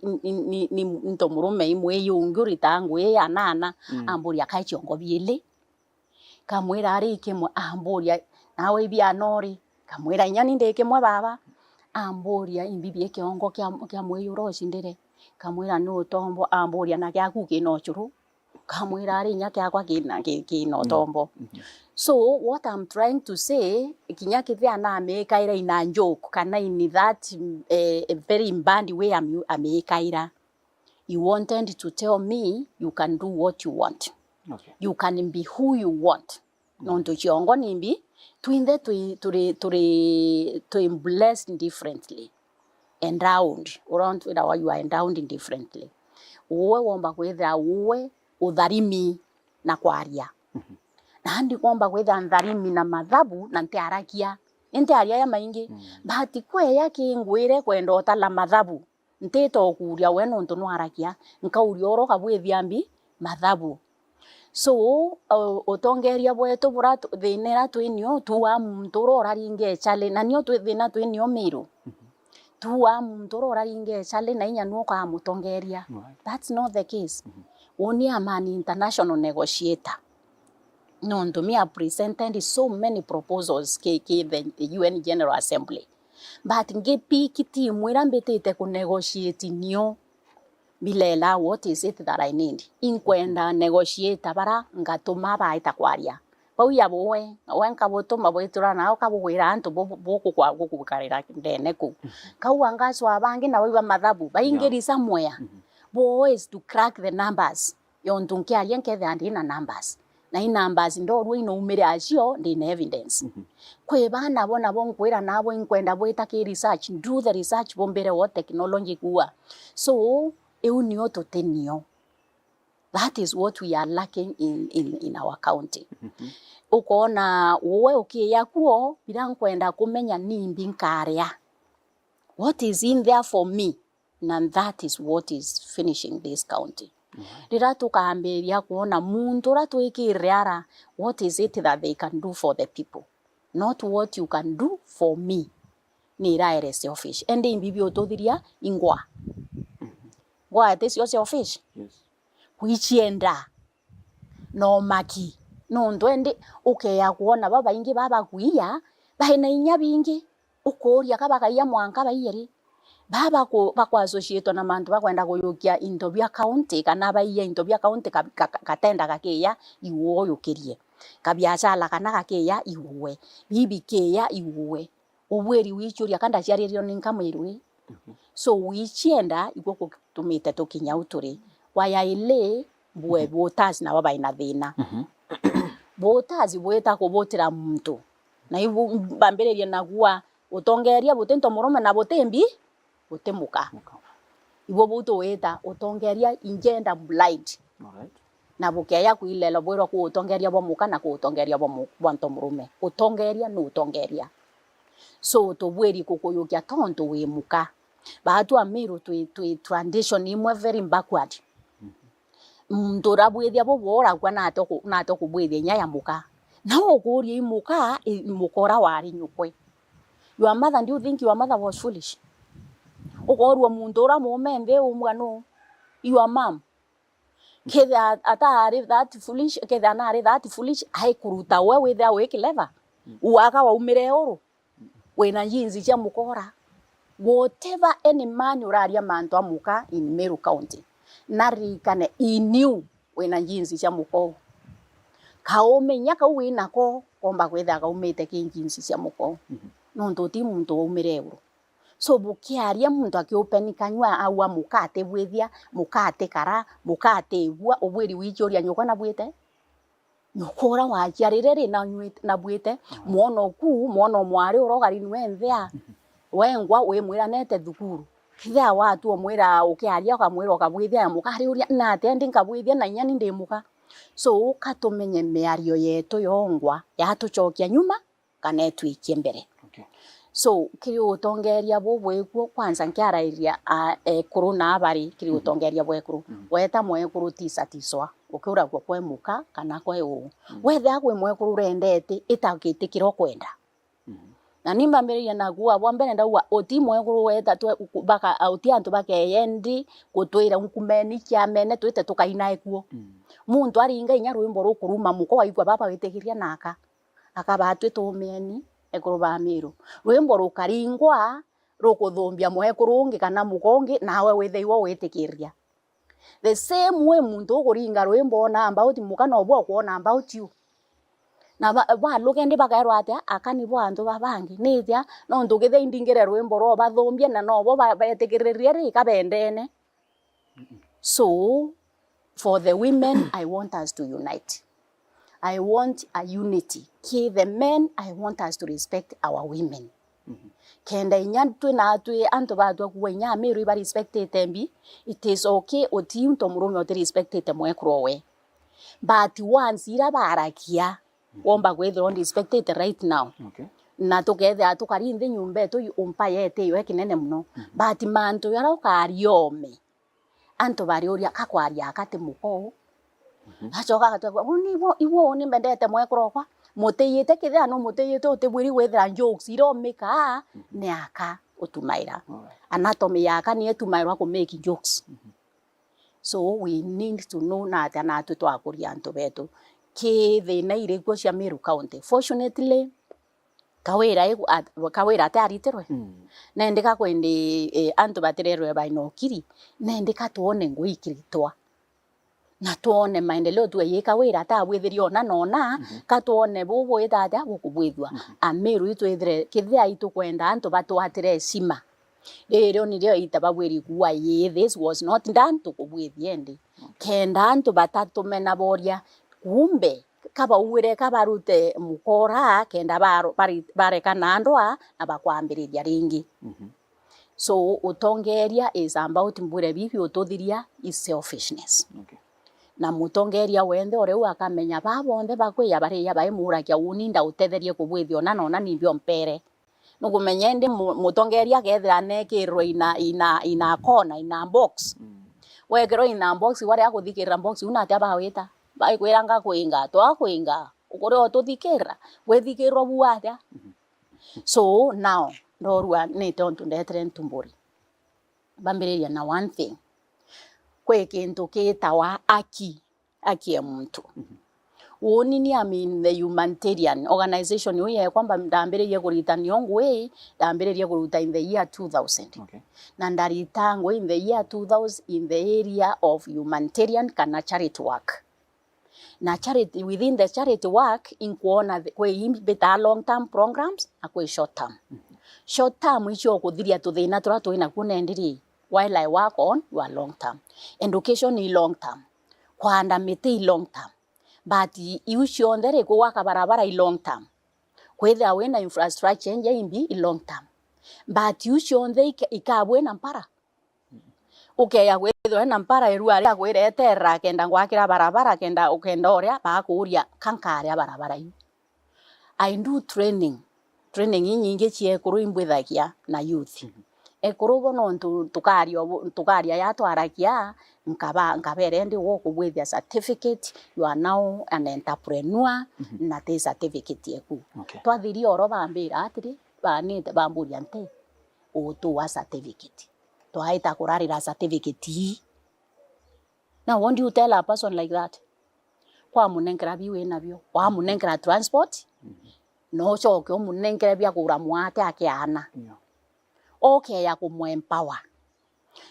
ni nto murume imwe yunguri tangu ya nana amburia kaichongo biele kamwira ari kimwe amburia nawe bia nori kamwira nyani ndeke mwe baba amburia imbibi ekiongo kya mweyuro chindire kamwira no tombo amburia na kya kuke no churu kamwira ari nya kya kwa kino tombo. So what I'm trying to say kinya kithia na amekaira ina joke kana in that a very bad way amekaira. You wanted to tell me you can do what you want. Okay. You can be who you want. Nonto chiongo nimbi twinde to blessed differently. Endowed around with our you are endowed differently. Uwe womba kwetha uwe utharimi na kwaria. Na ndi kwamba kwetha ntharimi na mathabu na ntiarakia ntiaria ya maingi bahati kwe yake ngwire kwenda otala mathabu ntito kuria we no ntu no arakia nkauria oro kabwethia mbi mathabu. So utongeria bwetu bura thinera twinio tuwa mtoro oraringe chale na nio twithina twinio Meru tuwa mtoro oraringe chale na inya no ka mutongeria. That's not the case. Only a man international negotiator. No, to me, I presented so many proposals the UN General Assembly. But nge pikiti mwirambete ku negotiate nyo bilela what is it that I need. Inkwenda negotiate bara ngatuma baita kwaria. Pau ya bowe, wanka botoma boitura na okabwira antu boku kwa kukarira ndeneku. Kauanga so abangi na wiba mathabu, baingeri somewhere. Boys to crack the numbers. Yontunkia alienke the andina numbers. Na in numbers ndo ruo ino umere acio ndi na evidence. Kwe bana bona bonkwira nabo inkwenda boita ki research, do the research bombere what technology kuwa. So eunio to tenio. That is what we are lacking in our county. Ukona uwe ukiya kuo bila nkwenda kumenya nimbi nkaria. What is in there for me? And that is what is finishing this county. Rira tukaambiria kuona muntu ra twikiriara what is it that they can do for the people, not what you can do for me. Ni raire selfish and imbibi otothiria ingwa gwa this your selfish. Yes. Kuichienda no maki no ndwende ukeya kuona baba ingi baba kuia bahina inya bingi ukoria kabakaiya mwanka bayeri baba ko bakwa associate na mantu bakwenda kuyukia into bya county kana baiya into bya county katenda kakeya iwo yukirie kabiachala kana kakeya iwe bibi keya iwe ubweri wichuria kanda ciaririo ninkamwirwi. So wichienda iko kutumite tukinya uturi waya ile bwe botazi na baba ina thina botazi bweta kubotira muntu na ibu bambereria naguwa utongeria butento murume na butembi utemuka. Ibo buto weta utongeria ingenda blind. Alright. Na bukeya kuilela bwero ku utongeria bo muka na ku utongeria bo bwanto murume. Utongeria no utongeria. So to bweri kukuyukia tonto we muka. Batu Amiru twi tradition imwe very backward. Mndora bwethia bo bora kwa na to kubwethia nya ya muka. Na okuria imuka mukora wari nyukwe. Your mother, do you think your mother was foolish? Okorwa mundora momembe umwano. Your mom. Ketha atari that foolish, ketha nari that foolish, ai kuruta wewe thea we clever. Uaka wa umire oro. Wena jinzi cia mukora. Whatever any man uraria manto amuka in Meru County. Narikane he knew wena jinzi cia mukoro. Kaomenya ka wina ko komba kwetha ka umete ki jinzi cia mukoro. No ndoti muntu umire oro. So bukiaria muntu akiopen kanywa awa mukate bwethia, mukate kara, mukate bua obweri wichoria nyoka na bwete. Nyokora wa chiarere na bwete, muono ku, muono mwari urogari nwenzea. Wengwa we mwira nete thukuru. Thea watu omwira ukiaria kamwira kabwithia mukari uria na atendi kabwithia na nyani ndimuka. So katumenye miario yetu yongwa yatuchokia nyuma kana twikie mbere. So kiri utongeria bobwekuo kwanza nkiarairia corona abari kiri utongeria bwekuru weta mwekuru tisatiswa ukura kwa kwemuka kana kwa u wetha gwe mwekuru rendete itakitikiro kwenda na nimba mbere na gua bwambere ndawa oti mwekuru weta baka auti antu bakeyendi kutwira nkumeni kiamene twite tukaina ekuo muntu aringa inya rwimbo rukuruma muko waigwa baba witekiria naka akabatu tumeni ekuru ba Miru rwimbo rukaringwa rukuthumbia mwekurungi kana mukongi nawe witheiwo witikiria the same way muntu ukuringa rwimbo na about mukana obwo kuona about you na ba lugende bakairwa atia akani bo andu babangi nithia no ndugithe indingire rwimbo ro bathumbia na no bo betikiriria ri kabendene. So for the women I want us to unite. I want a unity. The men, I want us to respect our women. Kenda inyantwe na atwe anto badwa kuwenya Meru iba respected tembi. It is okay oti unto murume oti respected mwekrowe. But once ira barakia womba kwethira on respected right now. Okay. Na together atukarinde nyumba to umpa yete yo ekinene muno. But manto yara ukariome. Anto bari oria kakwaria akate muko. Hachoka katwa iwo ni mbendete mwekrokwa muteyete kithia no muteyete utebwiri wethera jokes iromeka ne aka utumaira anatomy yaka ni etumairwa ku make jokes. So we need to know na tana tutwakuria antu betu kithina irikuo cia Meru County. Fortunately kawira ataritirwe nendika kwende antu batirerwe bainokiri nendika tuone nguikiritwa na tuone maendeleo tu yeka wira ta bwithirio na nona ka tuone bobo itaja gukubwithwa Ameru itwithire kithia itu kwenda antu batwatire sima rero ni rio itababwiri kuwa ye this was not done to kubwithie ndi kenda antu batatumena boria kumbe kaba uwire kabarute mukora kenda bare kanandwa na bakwambiriria ringi. So utongeria is about mbure bibi utothiria is selfishness. Okay. Na mutongeria wende ore akamenya babonde bakwiya bariya baimurakia uninda utetherie kubwithio na nona nimbio mpere no kumenya ndi mutongeria gethira nekirwe ina corner ina box wekero ina box wari akuthikira box una tia bawita baikwiranga kuinga twakuinga ukore otuthikira wethikirwa buatia. So now ndorua ni tontu ndetere ntumburi bambiriria na one thing kwe kintu kitawa aki ya muntu woni ni the humanitarian organization uye kwamba ndambiririe kurita nyongwe ndambiririe kuruta in the year 2000. Okay. Na ndarita ngwe in the year 2000 in the area of humanitarian kana charity work. Na charity within the charity work in kuona kwe beta long term programs na kwe short term. Short term icho kuthiria tuthina turatu ina kunendiri while I work on your long term. Education is long term. Kwanda miti long term. But you show ndere kuwaka barabara long term. Kwetha wena infrastructure nje imbi long term. But you show ndere ikabwe na mpara. Ukeya kwetha na mpara irua ya kwirete kenda gwakira barabara kenda ukenda oria bakuria kankare barabara yu. I do training nyingi cie kuru imbwithagia na youth. ekurubo no tukaria ya twarakia nkabere ndi wo kubwithia certificate. You are now an entrepreneur. Na te certificate yeku twathiri oro bambira atiri banite bamburia nte utuwa certificate twaita kurarira certificate. Now what do you tell a person like that? Kwa munengera biwe nabyo kwa munengera transport no choke munengera bya kura mwate akiana okay ya kumwempower.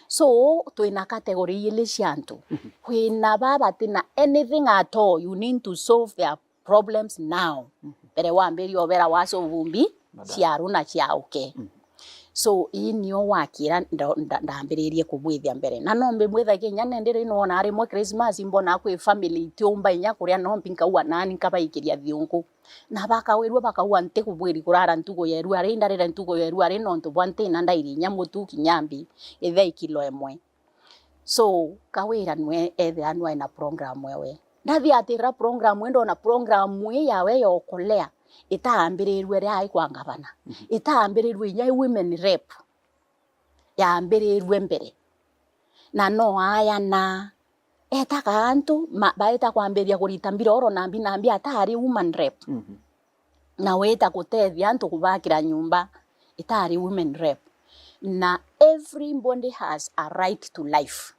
So tuina category ile shantu kwina baba tina anything at all you need to solve their problems now. Pero wambiri obera waso vumbi ciaruna ciauke. So inyo wakira ndambiririe kubwithia mbere na nombe mwitha kinya nendire no na ari mo Christmas mbona kwi family tiumba inya kuria no mpinka uwa nani kabaikiria thiungu na bakawirwe bakauwa nte kubwiri kurara ntugo yeru ari ndarire ntugo yeru ari no ntubwante na ndairi nya mutu kinyambi ithai kilo emwe. So kawira nwe ethe anwa ina program wewe ndathi atira program ndo na program yawe yokolea itaambirirwe rai kwa ngavana itaambirirwe inya women rep yaambirirwe mbere na no aya na etaka antu baeta kwambiria kuritambira oro nambi atari woman rep na weta kutethia antu kubakira nyumba itari women rep na everybody has a right to life.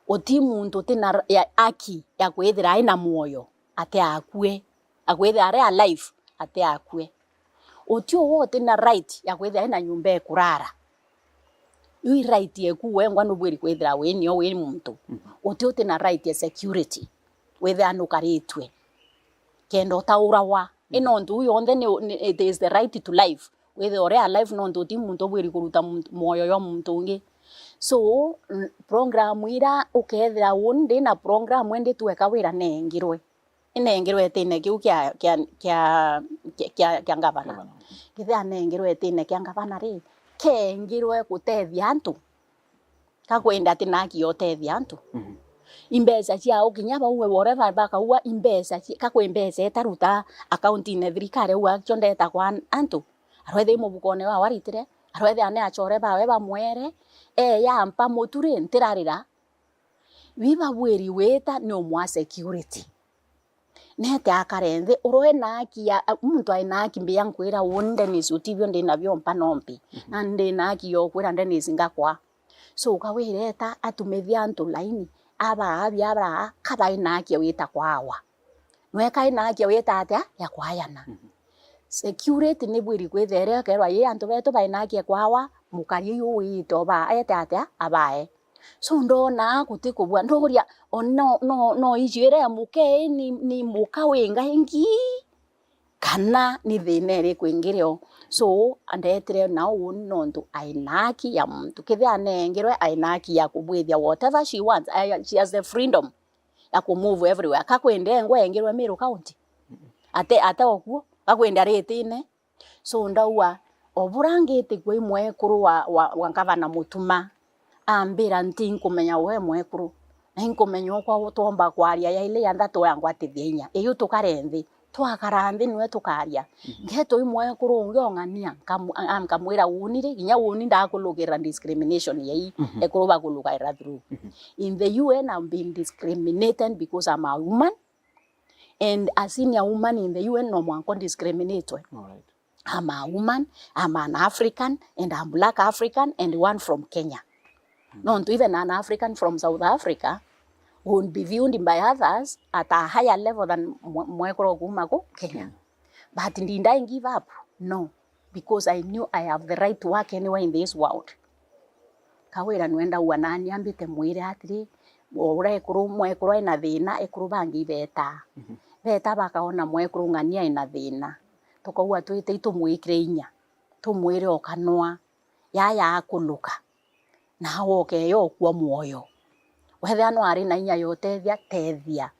Oti muntu tina aki ya kwethira aina muoyo ate akue akwethira are alive ate akue. Oti wote na right ya kwethira aina nyumba ekurara ui right yeku wengwa no bwiri kwethira weni o weni muntu oti wote na right ya security wethira nukaritwe kendo taurawa ino ndu yonde it is the right to life whether ore alive no ndu ti muntu bwiri kuruta moyo yo muntu ngi. So program ira ukethira wonde na program wende tuweka wira nengirwe inengirwe tene kiu kya ngavana kithia nengirwe tene kya ngavana ri kengirwe kutethia antu kakwenda tinaki yotethia antu imbesa cia ukinya bawe whatever bakauwa imbesa kakwembesa etaruta account ine thirikari uwa chondeta kwa antu arwethe mubukone wa waritire arwethe ane achore bawe bamwere yampa moture ntirarira biba bweri weta no mwa security nete akarenze uroe naki ya muntu ainaki mbia nkwira wonde nisutibyo ndinabyo mpa nompi ande naki yo kwira ndene singakwa. So ukawireta atumethia antu laini aba abya kaba inaki wita kwawa nweka inaki wita atia ya kwayana. Security ni bwiri kwethere kerwa ye antu beto bainaki kwawa mukari yu wito ba atia abae. So ndona kutikubwa ndoria no ijire muke ni muka wenga hingi kana ni thinere kwingireo. So andetre na no ndu ainaki ya muntu kithia nengirwe ainaki ya kubwithia whatever she wants. She has the freedom ya ku move everywhere kakwende ngwengirwe Meru County ate okuo kakwenda retine. So ndawa oburangite kwe mwekuru wa ngavana mutuma ambira ntinkumenya we mwekuru na inkumenya kwa utomba kwaria ya ile yanda to yangwa tithenya eyo tukarenthi twakarandi nwe tukaria ngeto imwekuru ngongania kamwira unire ginya uni ndakulugira discrimination yei ekuruba kulukaira through. In the UN I'm being discriminated because I'm a woman, and as senior woman in the UN no one can discriminate. Alright. I'm a woman, I'm an African, and I'm Black African, and one from Kenya. Not even an African from South Africa would be viewed by others at a higher level than Mwekoro Gumago, Kenya. But did I give up? No, because I knew I have the right to work anywhere in this world. Kawira nwenda wanani ambite mwire atiri ora ekuru mwekoro ina thina ekuru bangi beta bakaona mwekoro ngania ina thina tukauwa twite itumwikire inya tumwire okanwa yaya akuluka na woke yo kwa muoyo wethia no ari na inya yotethia tethia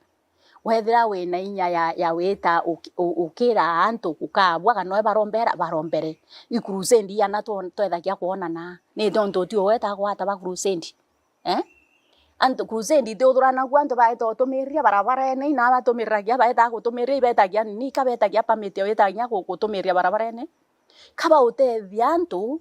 wethira we na inya ya weta ukira antu kukabwa kana barombere i crusade yana twethagia kuonana ni tonto ti weta kwata ba crusade antu crusade ndothurana kwa antu baita otomiria barabara ene ina batomiragia baita gutomiria betagia ni ka betagia pamete wetagia gutomiria barabara ene kaba utethia antu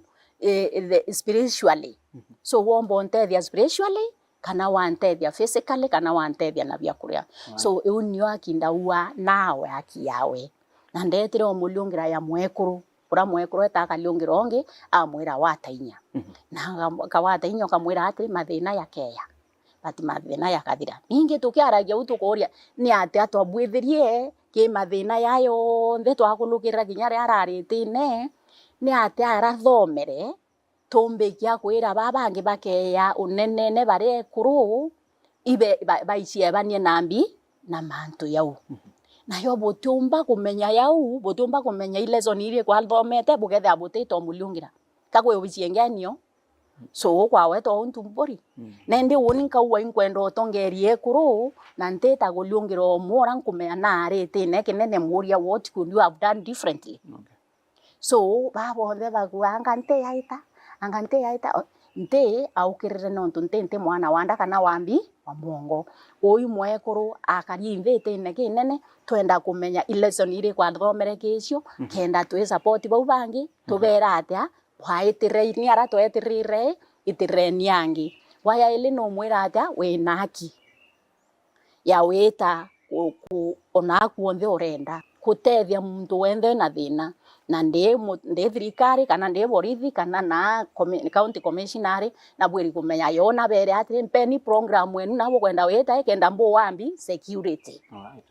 spiritually. So wombo ntethia spiritually kana wantethia physically kana wantethia na bia kuria. So eunio akindaua nawe akiawe. Na ndetire omulungira ya mwekuru ura mwekuru etakaliungira ongi amwira watainya. Na kawatainya kamwira ati mathina yakeya. Bati mathina yakathira. Ningi tukiaragia utukoria ni ati atwabwithirie ki mathina yayo nthe twakunukirira ginya ria araritine ni ati arathomere tumbikia kwira babangi bakeya unenene bare kuru ibe baicie banie nambi na mantu yau. Na yo botumba kumenya yau botumba kumenya ile zoni ile kwa thomete bugethe abutito mulungira kagwe ubiciengenio so kwa weto untumbori nende woninka uwa inkwendo otongerie kuru na nteta gulungiro mora nkumenya na aritine kinene muria what could you have done differently. So babo nde bagwanga ante yaita nte aukirire nontu nte mwana wanda kana wambi wa mwongo oyu mwekuru akari invite neke nene twenda kumenya lesson ire kwa thomere kicio kenda twi support bau bangi tubera atia waitire ni ara twetirire itireni yangi waya ile no mwira atia we naki ya weta onaku onthe urenda kutethia muntu wenthe na thina na ndi thirikari kana ndi borithi kana na county commissioner na bwiri kumenya yona bere ati mpeni program wenu na kwenda weta kenda mbo wambi security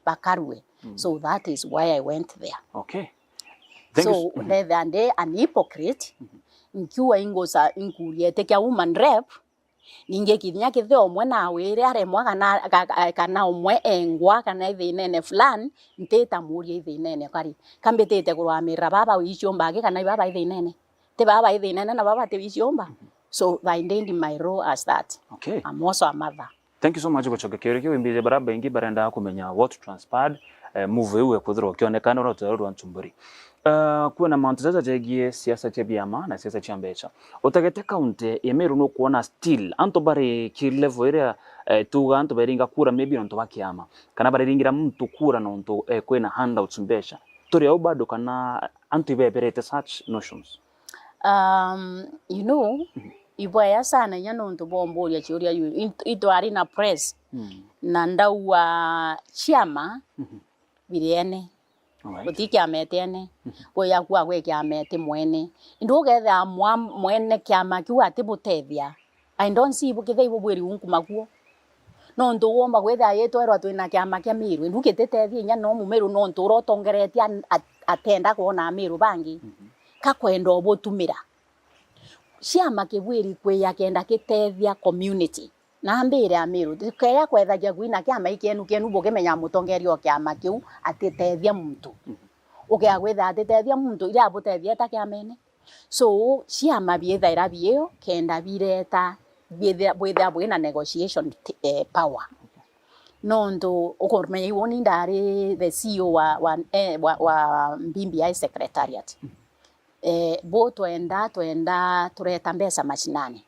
bakarwe. So that is why I went there. Okay. So nde an hypocrite nkiwa ingosa inkuriete kya woman rep ninge kinya kithe omwe na wire aremwa kana omwe engwa kana ithinene fulani nteta muria ithinene kari kambitete kurwamira baba wiciomba kana baba ithinene te baba ithinene na baba te wiciomba. So I did my role as that. Okay. I'm also a mother. Thank you so much gochoke kiriki wimbije baraba ingi barenda kumenya what transpired move iwe kuthiro kionekana ro tero Ntumburi. Kuna mantuzaza jegie siasa cha biama na siasa cha mbecha utagete kaunti yemeru no kuona still anto bare ki level area tuga anto beringa kura maybe no bakiama kana bare ringira muntu kura no nto kwena handouts mbecha tori au bado kana anto ibeberete such notions. You know ibaya sana nyano nto bombo ya chiuria ito ari na press na ndawa chiama biriene Butiki ametene boya kwa gwe kya mete mwene ndugetha mwene kya makiwa atibutethia I don't see bukithe ibubwiri unkumaguo no ndu womba gwetha yetwerwa twina kya makya miru ndukitethia nya no mumeru no nturo tongeretia atenda kuona miru bangi kakwenda obutumira ciama kibwiri kwe yakenda kitethia community na mbere amiru keya kwethagia gwina kiama ikenu bukimenya mutongerio kiama kiu atitethia muntu ukea gwetha atitethia muntu ira butethia ta kiamene. So ciama biethaira bio kenda bireta bwetha bwina negotiation power no ndo ukomenya iwoni ndari the CEO wa BBI secretariat bo twenda tureta mbesa machinani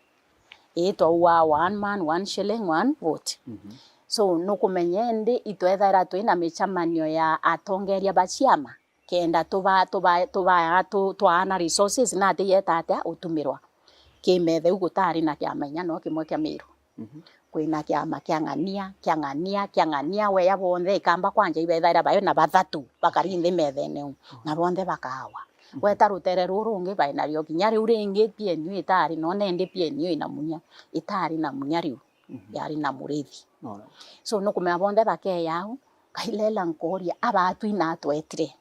ito wa 1 man 1 shilling 1 vote. So nukumenye ndi itwethaira twina michamanio ya atongeria baciama kenda twana resources na atiyeta atia utumirwa kimethe ugutari na kiamenya no kimwe kya miru kwina kiama kiangania we yabonde ikamba kwanja ibethaira bayo na bathatu bakarinde methene na bonde bakawa weta rutere rurungi baina ryo kinyari uringi pienyu itari no nende pienyu ina munya itari na munyari yari na murithi. So no kumenya bonde bakeyaho kailela nkoria abatu ina twetire.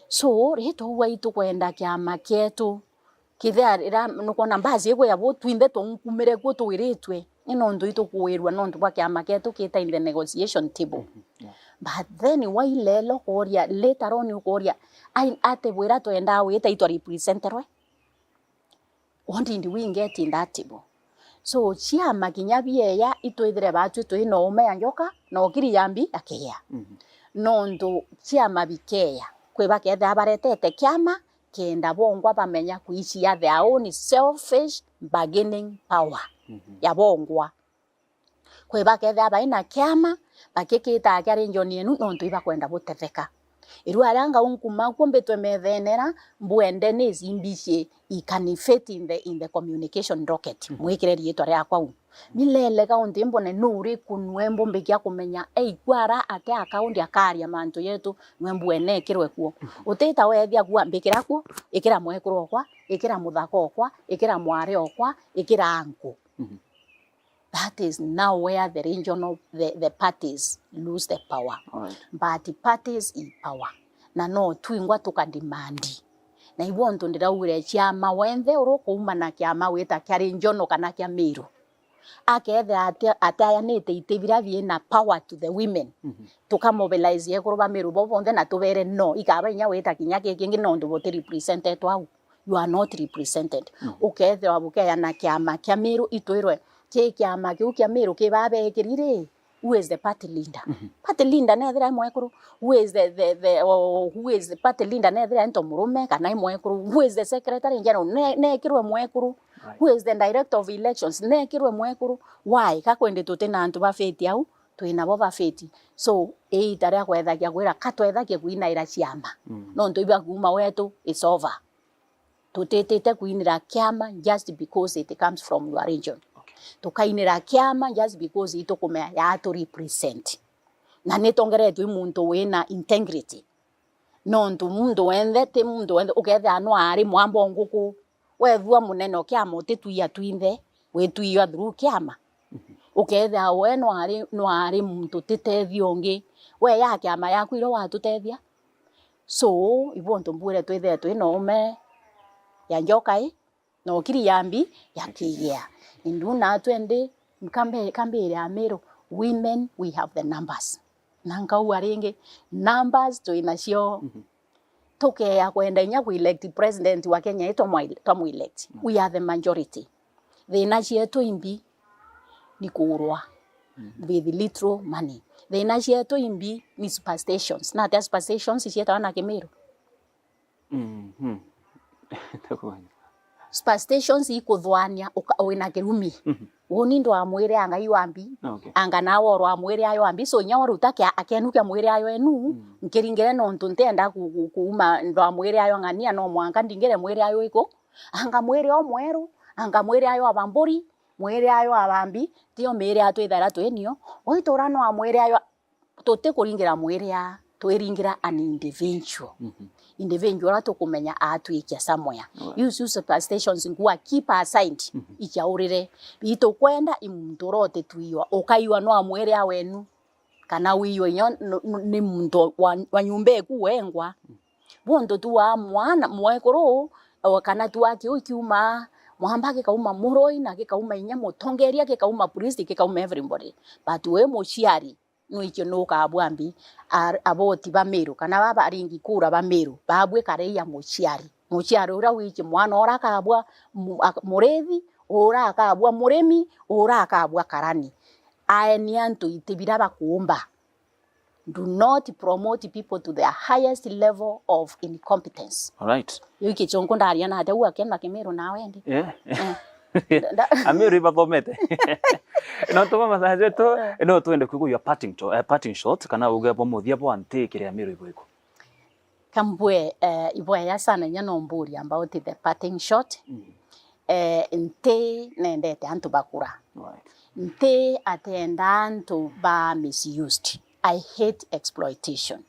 So rito waitu kwenda kiama kietu kithia ira nukona mbazi egwe yabo twinde tonkumire gwo twiritwe ino ndu itu kuirwa no ndu kwa kiama kietu kita in the negotiation table. But then wailelo koria later on ukoria ate bwira twenda wita itwa representerwe what did we get in that table. So ciama kinyabiya itwithire batu twino umeya njoka no kiri yambi akeya no ndu ciama bikeya kwe baketha baretete kiama kenda bongwa bamenya kuici ya their own selfish bargaining power ya bongwa kwe baketha baina kiama bakikita akari njoni enu no ndu ibakwenda butetheka iru aranga unkuma kumbe twemethenera mbwende ni zimbishe I can fit in the communication docket mwikire rietwa ria kwau milele kaunti mbone nuri kunwembo mbikia kumenya kwara ate akaunti akaria mantu yetu nwembo ene kirwe kuo utita wethia kuwa mbikira kuo ikira mwekuru okwa ikira muthako okwa ikira mware okwa ikira anko that is now where the regional the parties lose the power. Right. But the parties in power na no twingwa tukadimandi na ibonto ndiraure chiama wenthe urukuuma na kiama wita kia regional kana kia Meru akethe ataya nite itebira na power to the women tukamobilize yekuruba Meru bobonthe na tubere no ikaba inya wita kinya kingi no ndubote represented wao you are not represented ukethe wabuke na kiama kia Meru itwirwe kiama kiu kia Meru kibabe kirire who is the party leader party leader na thira mwekuru who is who is the party leader na thira ento murume kana mwekuru who is the secretary general ne kirwe mwekuru who is the director of elections ne kirwe mwekuru why kakwende tutena antu bafeti au twina bo bafeti so itare kwethagia gwira katwethagia kuinaira ciama no ntu ibya kuma wetu is over tutetete kuinira kiama just because it comes from your region tukainira kiama just because itokumea ya to represent na netongeretwe muntu wena integrity no ntu mundu wenthe te mundu wenthe uketha ano ari mwambo nguku wethua muneno kiama utituia twinthe wetuia through kiama uketha we no ari muntu titethio ngi we ya kiama yaku iro watutethia so ibonto mbure twithe twino ume ya njokai no kiri yambi yakigia induna twende kambe ya Meru women we have the numbers nanga uaringe numbers to inasio toke ya kwenda nya ku elect president wa Kenya ito mu elect we are the majority the inasio to imbi ni kurwa with little money the inasio to imbi ni superstations na the superstations isieta na Meru superstations ikuthwania wina kirumi woni ndo amwire anga iwambi anga nawo ro amwire ayo ambi so nya waruta kia akenukia mwire ayo enu nkiringire no ntuntenda kuuma ndo amwire ayo ngania no mwanga ndingire mwire ayo iko anga mwire o mweru anga mwire ayo abamburi mwire ayo abambi tio mere atwithara twenio oitora no amwire ayo tote kuringira mwire ya twiringira an individual individual tukumenya atwikia somewhere use superstations ngwa keep aside ichaurire bito kwenda imundorote tuiwa okaiwa no amwere awenu kana wiyo nyo ni muntu wa nyumbe kuwengwa bondo tuwa mwana mwekoro wakana tuwaki ukiuma mwambake kauma muroi na ke kauma inya motongeria ke kauma priest ke kauma everybody but we mochiari no ikyo no ka abwambi aboti ba Meru kana baba aringi kura ba Meru babwe kare ya mochiari ura wiki mwana ora kabwa murevi ora kabwa muremi ora kabwa karani aeni antu itibira bakuomba do not promote people to their highest level of incompetence. All right. Yuki chonko ndaria na hata uakenda Meru na wende. Yeah. Amiru ibathomete no tuma masaje zetu no twende kugo your parting shot kana ugepo muthia bo ante kire Amiru ibwiko kambwe ibwe ya sana nyano mburi ambao ti the parting shot nte nendete antu bakura nte atenda antu ba misused. I hate exploitation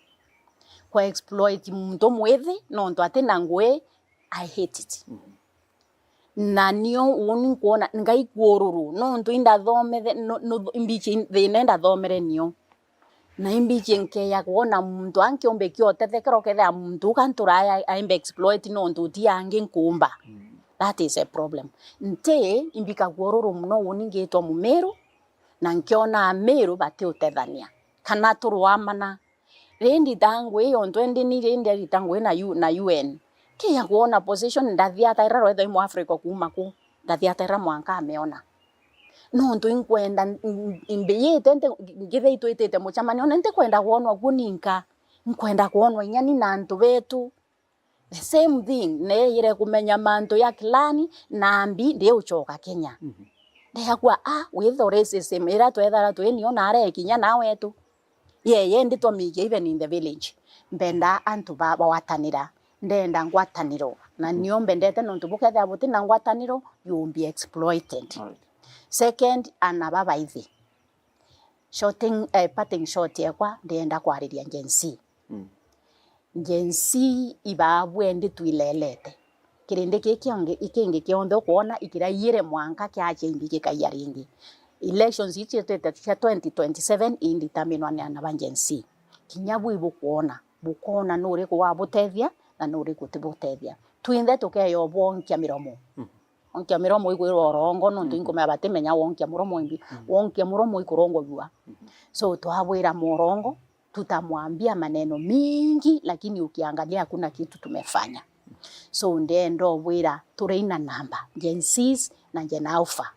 kwa exploit muntu mwethi no ndo atenda ngwe I hate it na nio woni kuona ngai kuoruru no ntu inda thome no imbichi nenda thomere nio na imbichi nke ya kuona muntu ankiombe kyote thekero ketha muntu kantura aimbe exploit no ntu ti ange nkumba that is a problem nte imbika kuoruru muno woni ngetwa mu Meru na nkiona Meru bate utethania kana turuamana rendi dangwe yo ntwendi ni rendi dangwe na UN kia kuona position ndathiata ira rwetho mu Africa kuma ku ndathiata ira mwanka ameona no ntu inkwenda imbiyete nte ngithe itwitete muchamani ona nte kwenda kuonwa kuninka nkwenda kuonwa inyani na ntu betu the same thing ne ire kumenya manto ya klani na ambi ndio uchoka Kenya ndia kwa witho racism ira twethara tweni ona are kinya na wetu Yeye ndi twamigia even in the village mbenda antu bawatanira ndenda ngwataniro na nio mbendete nontu buketha buti na ngwataniro you will be exploited. Second, anaba baithi shorting parting short yakwa ndenda kwariria Gen Z. Gen Z ibabwe ndi tuilelete kirinde ikingi kiondo kuona ikirayire mwanka kya change kikaya ringi elections ichitete 2027 indeterminwa ni anaba Gen Z. Kinyabu ibukuona bukona nuri kwa butethia na nuri kutibutethia twinde tukeyo bonkia miromo onkia miromo igwiro orongo no ndingo abatemenya wonkia muromo imbi wonkia muromo ikurongo jua so tuhabwira murongo tutamwambia maneno mingi lakini ukiangalia hakuna kitu tumefanya. So ndendo bwira tureina namba Gen Z na Gen Alpha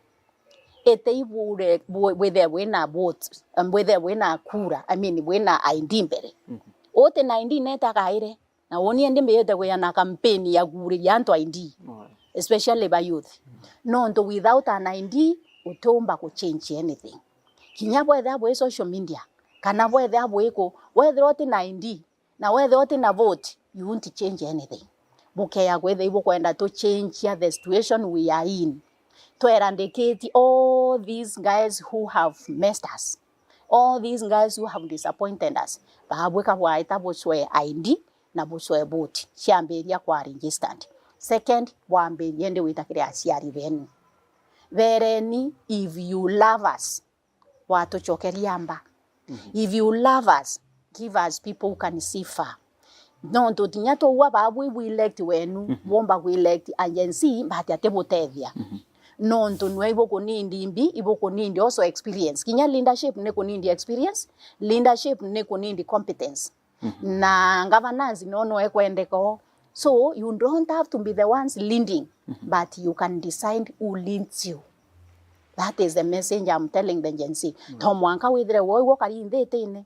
eteibure whether wena vote whether wena kura wena ID mbere ote na ID neta kaire na woni ende mbeyete kwa na campaign ya gure yanto ID especially by youth no ndo without an ID utomba ku change anything kinyabo ethabo social media kana bo ethabo eko whether ote na ID na whether ote na vote you won't change anything bukeya gwethe ibo kwenda to change the situation we are in to eradicate all these guys who have messed us, all these guys who have disappointed us. Bahabweka waita bochwe ID na bochwe vote chiamberia kwa registered. Second, waamberie ndi witakire aciari benu vereni if you love us watochokeria mba if you love us give us people who can see far. No ndo tinyato wa babu we elect wenu bomba we elect agency bahati atebotethia no ndo nwe kunindi imbi ibo kunindi also experience kinya leadership ne kunindi experience leadership ne kunindi competence na governance no ekwendeko. So you don't have to be the ones leading but you can decide who leads you. That is the message I'm telling the Gen Z. Tomwanka withre wo kari indetene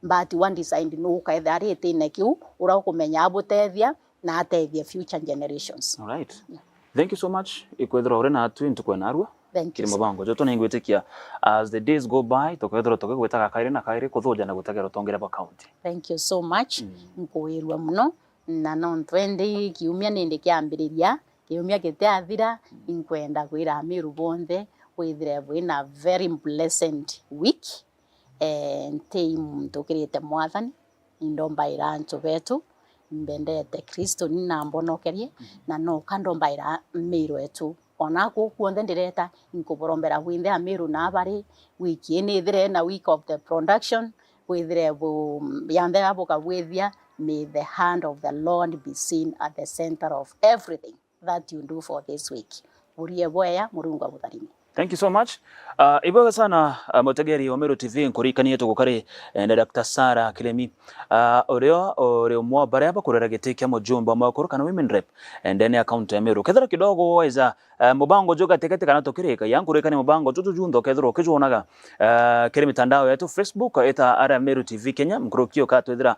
but one decide no kaitha retene kiu ura kumenya abutethia na atethia future generations. All right. Yeah. Thank you so much. Ikwethera ore na atu intukwe narua. Thank you. Mabango joto na ingwetikia as the days go by tokwethera gwetaga kaire na kaire kuthuja na gutegera tongera ba county. Thank you so much. Nkuirwa muno na non twendi kiumia nindi kiambiriria kiumia giteathira inkwenda kwira amiru bonthe withire bwina very pleasant week and team tukirite mwathani indomba irancho betu mbendete Kristo nina mbonokerie na no kandombaira miru etu onako kuonde ndireta inkuborombera winde amiru na bari wiki ni thire na week of the production withire bu yande aboka withia. May the hand of the Lord be seen at the center of everything that you do for this week. Uriye boya murungu abutharimi. Thank you so much. Iboga sana mutegeri wa Meru TV nkurikanie tugukari na Dr. Sarah Kilemi. Oreo mwa bare aba kurera giteke mujumba makuru kana women rep and then account ya Meru. Kethera kidogo waiza mubango joka tekete kana tokireka yankurikane mubango tutujundo kethero kijuonaga kire mitandao yetu Facebook eta ara Meru TV Kenya mkurukio katwethira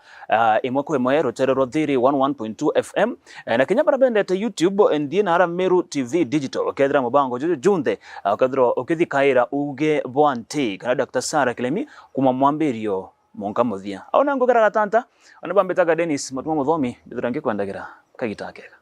imwe kwa imwe roterero 101.2 FM na Kenya barabende te YouTube ndie na ara Meru TV Digital kethera mubango junde kadro ukithikaira uge bwante kana Dr. Sarah Kilemi kuma mwambirio monka muthia auna ngogera gatanta ona bambetaga Dennis mutuma muthomi ndithurange kwandagira kagita kega.